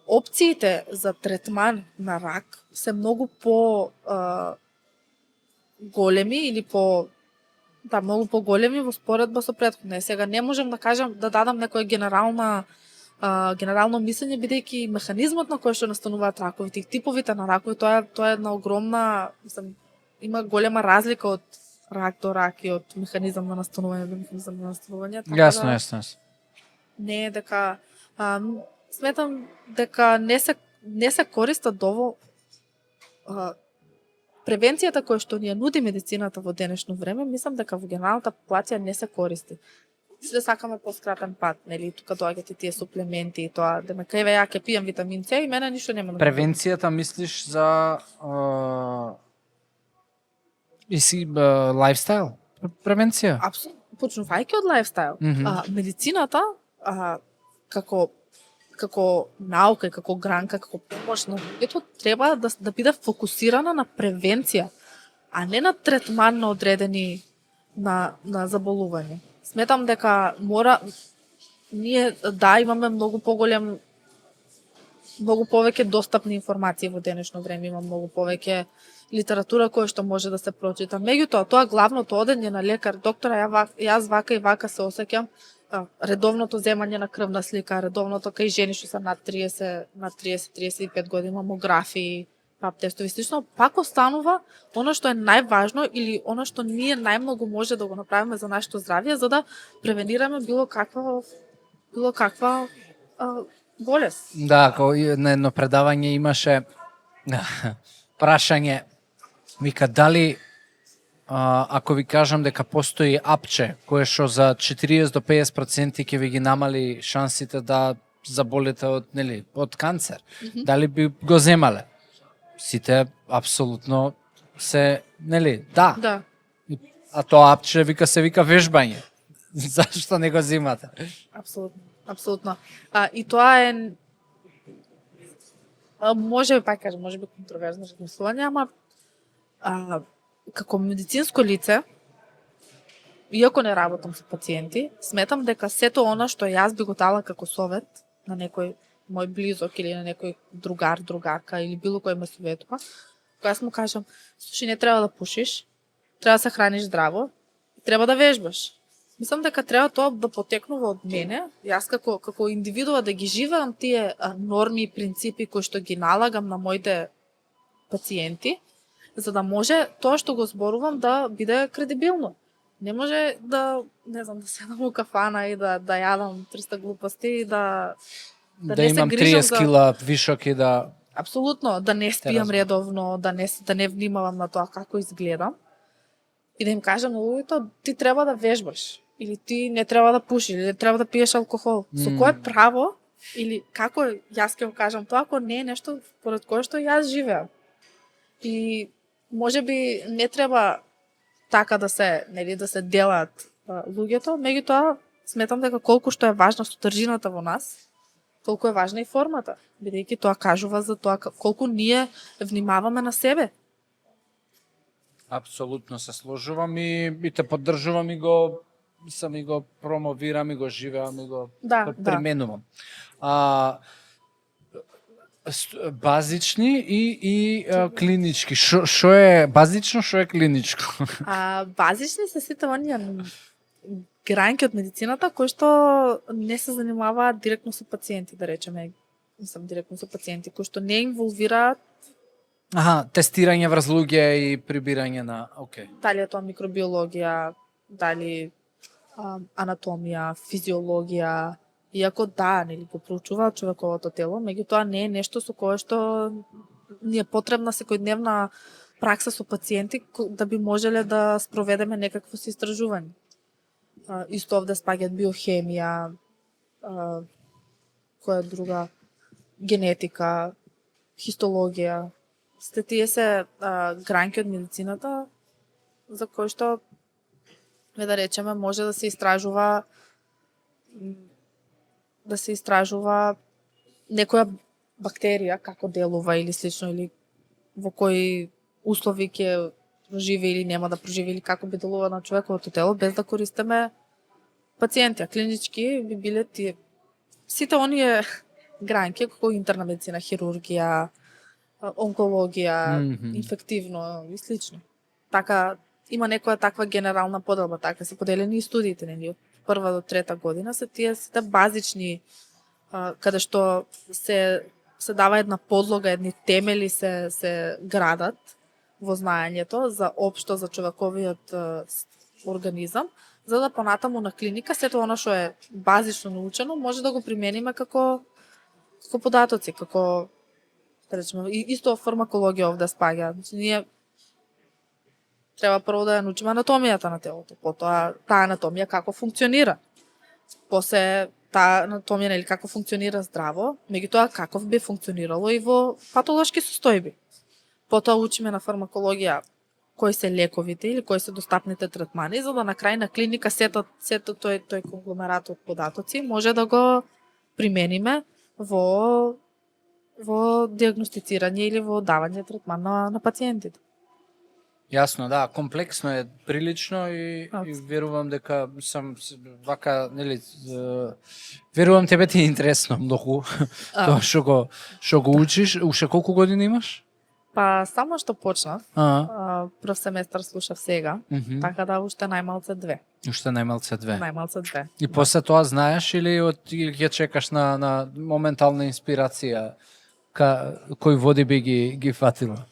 Speaker 2: опциите за третман на рак се многу по големи или многу по големи во споредба со претходно. Сега не можам да кажам да дадам некоја генерална генерално мислење, бидејќи механизмот на кој што настануваат раковите и типовите на ракови, тоа е една огромна, мислам, има голема разлика од рак до рак и од механизам на настанување до механизам на настанување.
Speaker 1: Јасно, јасно.
Speaker 2: Не е дека сметам дека не се користат доволно превенцијата која што ни ја нуди медицината во денешно време, мислам дека во генералната популација не се користи. Се сакаме поскратен пат, нели, тука доаѓаат и тие суплементи и тоа, да ме кајве ја ќе пијам витамин С и мене ништо нема да.
Speaker 1: Превенцијата мислиш за лайфстайл? Превенција?
Speaker 2: Апсолутно, почнувајќи од лайфстайл. Медицината како наука и како гранка, како помош на луѓето треба да биде фокусирана на превенција, а не на третман на одредени на заболување. Сметам дека ние имаме многу повеќе достапни информации во денешно време, има многу повеќе литература која што може да се прочита. Меѓутоа, тоа главното одење на лекар, доктора, јас вака и вака се осеќам, редовното земање на крвна слика, редовното кај жени што се над 30-35 години, мамографии, пап тестови, слично, пак останува оно што е најважно или оно што ние најмногу може да го направиме за нашето здравје, за да превенираме било каква болест.
Speaker 1: Да, на едно предавање имаше прашање, вика, дали ако ви кажам дека постои апче кое што за 40 до 50% ќе ви ги намали шансите да заболете од канцер, дали би го земале? Сите апсолутно се, да.
Speaker 2: Да.
Speaker 1: А тоа апче се вика вежбање. Зашто не го земате?
Speaker 2: Апсолутно. И тоа е може би контроверзно размислување, ама како медицинско лице, иако не работам со пациенти, сметам дека сето она што јас би го дала како совет на некој мој близок или на некој другар, другарка или било кој ме советува, кога јас му кажам, слушай, не треба да пушиш, треба да се храниш здраво, треба да вежбаш. Мислам дека треба тоа да потекнува од мене, јас како индивидуа да ги живеам тие норми и принципи кои што ги налагам на моите пациенти, за да може тоа што го зборувам да биде кредибилно. Не може да седам у кафана и да јадам 300 глупости и да
Speaker 1: имам 30 кила вишок и да...
Speaker 2: Апсолутно, да не спијам редовно, да не внимавам на тоа како изгледам. И да им кажам на луѓето, ти треба да вежбаш, или ти не треба да пушиш, или не треба да пиеш алкохол. Со кое право, или како јас ќе го кажам тоа, ако не е нешто поред кое што јас живеам. И може би не треба така да се делат луѓето, меѓутоа сметам дека колку што е важна содржината во нас, толку е важна и формата, бидејќи тоа кажува за тоа колку ние внимаваме на себе.
Speaker 1: Апсолутно се сложувам и те поддржувам и го промовирам и го живеам и го применувам. Базични и клинички. Што е базично, што е клиничко?
Speaker 2: Базични се сите оние гранки од медицината кои што не се занимаваат директно со пациенти, да речеме, директно со пациенти кои што не инволвираат
Speaker 1: тестирање врз луѓе и прибирање на,
Speaker 2: дали е тоа микробиологија, дали анатомија, физиологија, иако нели го проучуваат човековото тело, меѓутоа не е нешто со кое што ни е потребна секојдневна пракса со пациенти да би можеле да спроведеме некакво си истражување. Исто овде спаѓаат биохемија, која друга, генетика, хистологија. Сте тие се гранки од медицината за кои што, да речеме, може да се истражува некоја бактерија како делува или слично, или во кои услови ќе проживе или нема да проживе, или како би делува на човековото тело, без да користиме пациенти. Клинички би биле тие сите оние гранки како интерна медицина, хирургија, онкологија, инфективно и слично. Така има некоја таква генерална поделба, така се поделени и студиите, нели, од 1 до 3 година се тие сите базични каде што се дава една подлога, едни темели се градат во знаењето за општо за човековиот организам, за да понатаму на клиника сето она што е базично научено може да го примениме како податоци, како да речеме, исто фармакологија овде спаѓа. Значи, ние треба прво да ја научиме анатомијата на телото, потоа таа анатомија како функционира. После таа анатомија или како функционира здраво, меѓутоа каков би функционирало и во патолошки состојби. Потоа учиме на фармакологија кои се лековите или кои се достапните третмани, за да на крај на клиника сето тој конгломерат од податоци може да го примениме во диагностицирање или во давање третман на пациентите.
Speaker 1: Јасно, да, комплексно е прилично и верувам дека сам вака, нели, верувам тебе ти е интересно многу тоа што го учиш. Уште колку години имаш?
Speaker 2: Па само што почнав, прв семестар слушав сега, така да уште најмалце 2.
Speaker 1: Уште најмалце 2.
Speaker 2: Најмалце 2.
Speaker 1: И после тоа знаеш или ќе чекаш на моментална инспирација кој води би ги фатила?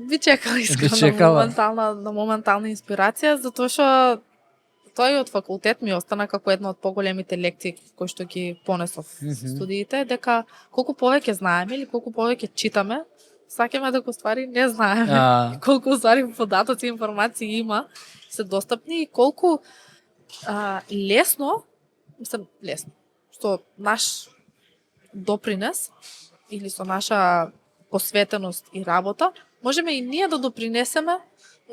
Speaker 2: Би чекала искрено на моментална инспирација, затоа што тој од факултет ми остана како една од поголемите лекции кои што ги понесов студиите, дека колку повеќе знаеме или колку повеќе читаме, сакаме дека ствари не знаеме. Колку ствари податоци и информации има, се достапни и колку лесно, што наш допринес или со наша посветеност и работа, можеме и ние да допринесеме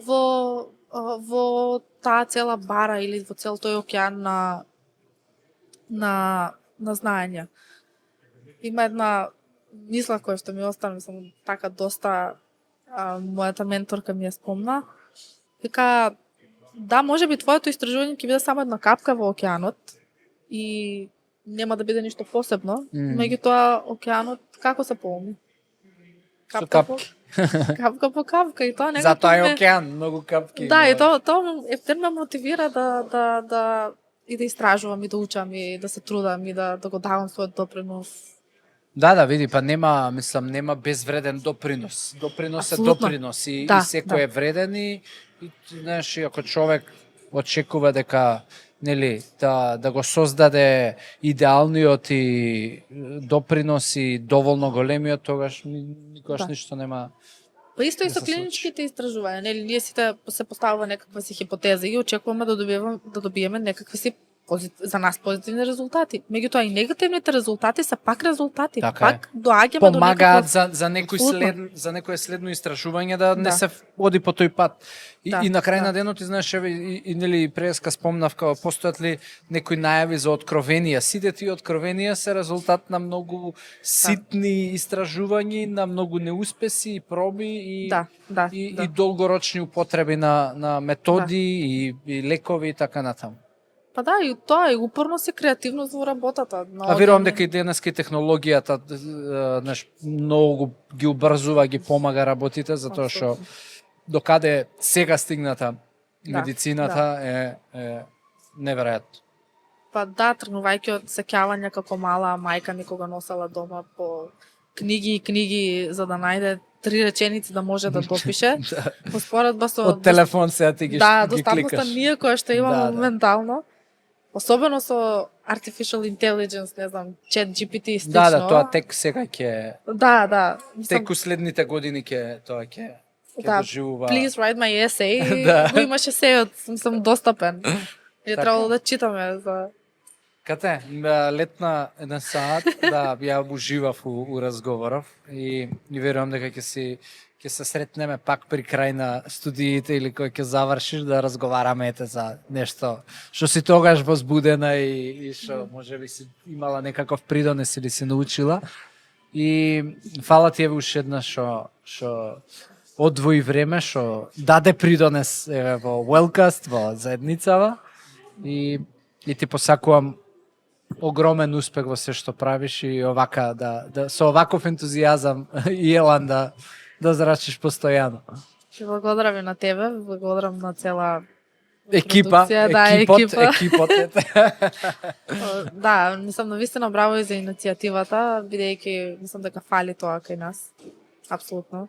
Speaker 2: во таа цела бара или во цел тој океан на знаење. Има една мисла која што ми остана, мислам, така доста мојата менторка ми ја спомна, дека да, можеби твоето истражување ќе биде само една капка во океанот и нема да биде ништо посебно, меѓутоа океанот како се полни? Капка по капка и тоа некако.
Speaker 1: Затоа е океан, многу капки.
Speaker 2: Да, и тоа ме мотивира да и да истражувам и да учам и да се трудам и да го давам својот допринос.
Speaker 1: Да, види, па нема безвреден допринос. Допринос е допринос и секој е вреден и знаеш, ако човек очекува дека нели да го создаде идеалниот и допринос и доволно големиот, тогаш никогаш ништо нема.
Speaker 2: Па исто и со клиничките истражувања, нели ние сите се поставува некаква си хипотеза и очекуваме да добиеме некакви си за нас позитивни резултати. Меѓутоа и негативните резултати се пак резултати. Пак доаѓаме до
Speaker 1: помагаат за некое следно истражување да не се оди по тој пат. И на крај на денот, знаеш, и нели преска спомнав како постојат ли некои најави за откровенија. Сите тие откровенија се резултат на многу ситни истражувања, на многу неуспеси и проби и долгорочни употреби на методи и лекови и така натаму.
Speaker 2: Па да, и тоа е упорност и креативност во работата.
Speaker 1: Верувам дека и денеска технологијата многу ги убрзува, ги помага работите, затоа што докаде сега стигната медицината е неверојатно.
Speaker 2: Па да, тргнувајќи од сеќавања како мала мајка ми кога носела дома по книги и книги за да најде 3 реченици да може да допише. Поспоредба со
Speaker 1: од телефон сега ти ги кликаш. Да,
Speaker 2: достапноста ние која што имаме моментално. Особено со artificial intelligence, не знам, chat GPT и слично.
Speaker 1: Да, тоа тек сега ќе.
Speaker 2: Да.
Speaker 1: Тек следните години ќе доживува.
Speaker 2: Please write my essay. Го имаше есејот, сум достапен. И требало да читаме за.
Speaker 1: Кате, летна еден саат, ја уживав у разговоров и верувам дека ќе се сретнеме пак при крај на студиите или кој ќе завршиш да разговараме за нешто што си тогаш возбудена и што можеби си имала некаков придонес или си научила. И фала ти уште еднаш што одвои време, што даде придонес во Wellcast, во заедницава и ти посакувам огромен успех во се што правиш и овака со оваков ентузијазам и елан да зрачиш постојано.
Speaker 2: Ќе благодарам и на тебе, благодарам на продукција, да,
Speaker 1: екипот.
Speaker 2: Да, мислам навистина браво и за иницијативата, бидејќи мислам дека фали тоа кај нас. Апсолутно.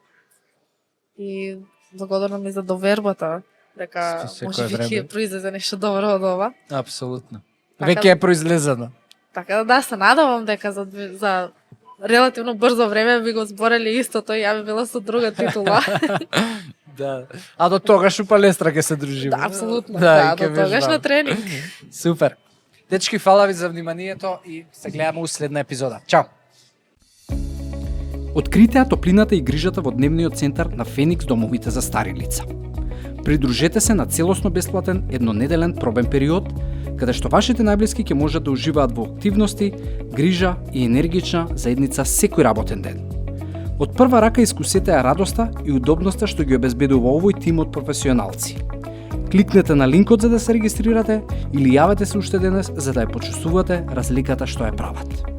Speaker 2: И благодарна ми за довербата дека може би ќе произлезе нешто добро од ова.
Speaker 1: Апсолутно.
Speaker 2: Така,
Speaker 1: Веќе е произлезено.
Speaker 2: Така да, се надевам дека за релативно брзо време би го зборели истото и ја би била со друга титула.
Speaker 1: Да. А до тогаш у палестра ќе се дружиме.
Speaker 2: Да, апсолутно. Да,
Speaker 1: ќе
Speaker 2: до тогаш
Speaker 1: вежбам.
Speaker 2: на тренинг.
Speaker 1: Супер. Дечки, фала ви за вниманието и се гледаме у следна епизода. Чао! Открите ја топлината и грижата во дневниот центар на Феникс домовите за стари лица. Придружете се на целосно бесплатен еднонеделен пробен период, каде што вашите најблиски ќе можат да уживаат во активности, грижа и енергична заедница секој работен ден. Од прва рака искусете ја радоста и удобноста што ги обезбедува овој тим од професионалци. Кликнете на линкот за да се регистрирате или јавете се уште денес за да ја почувствувате разликата што ја прават.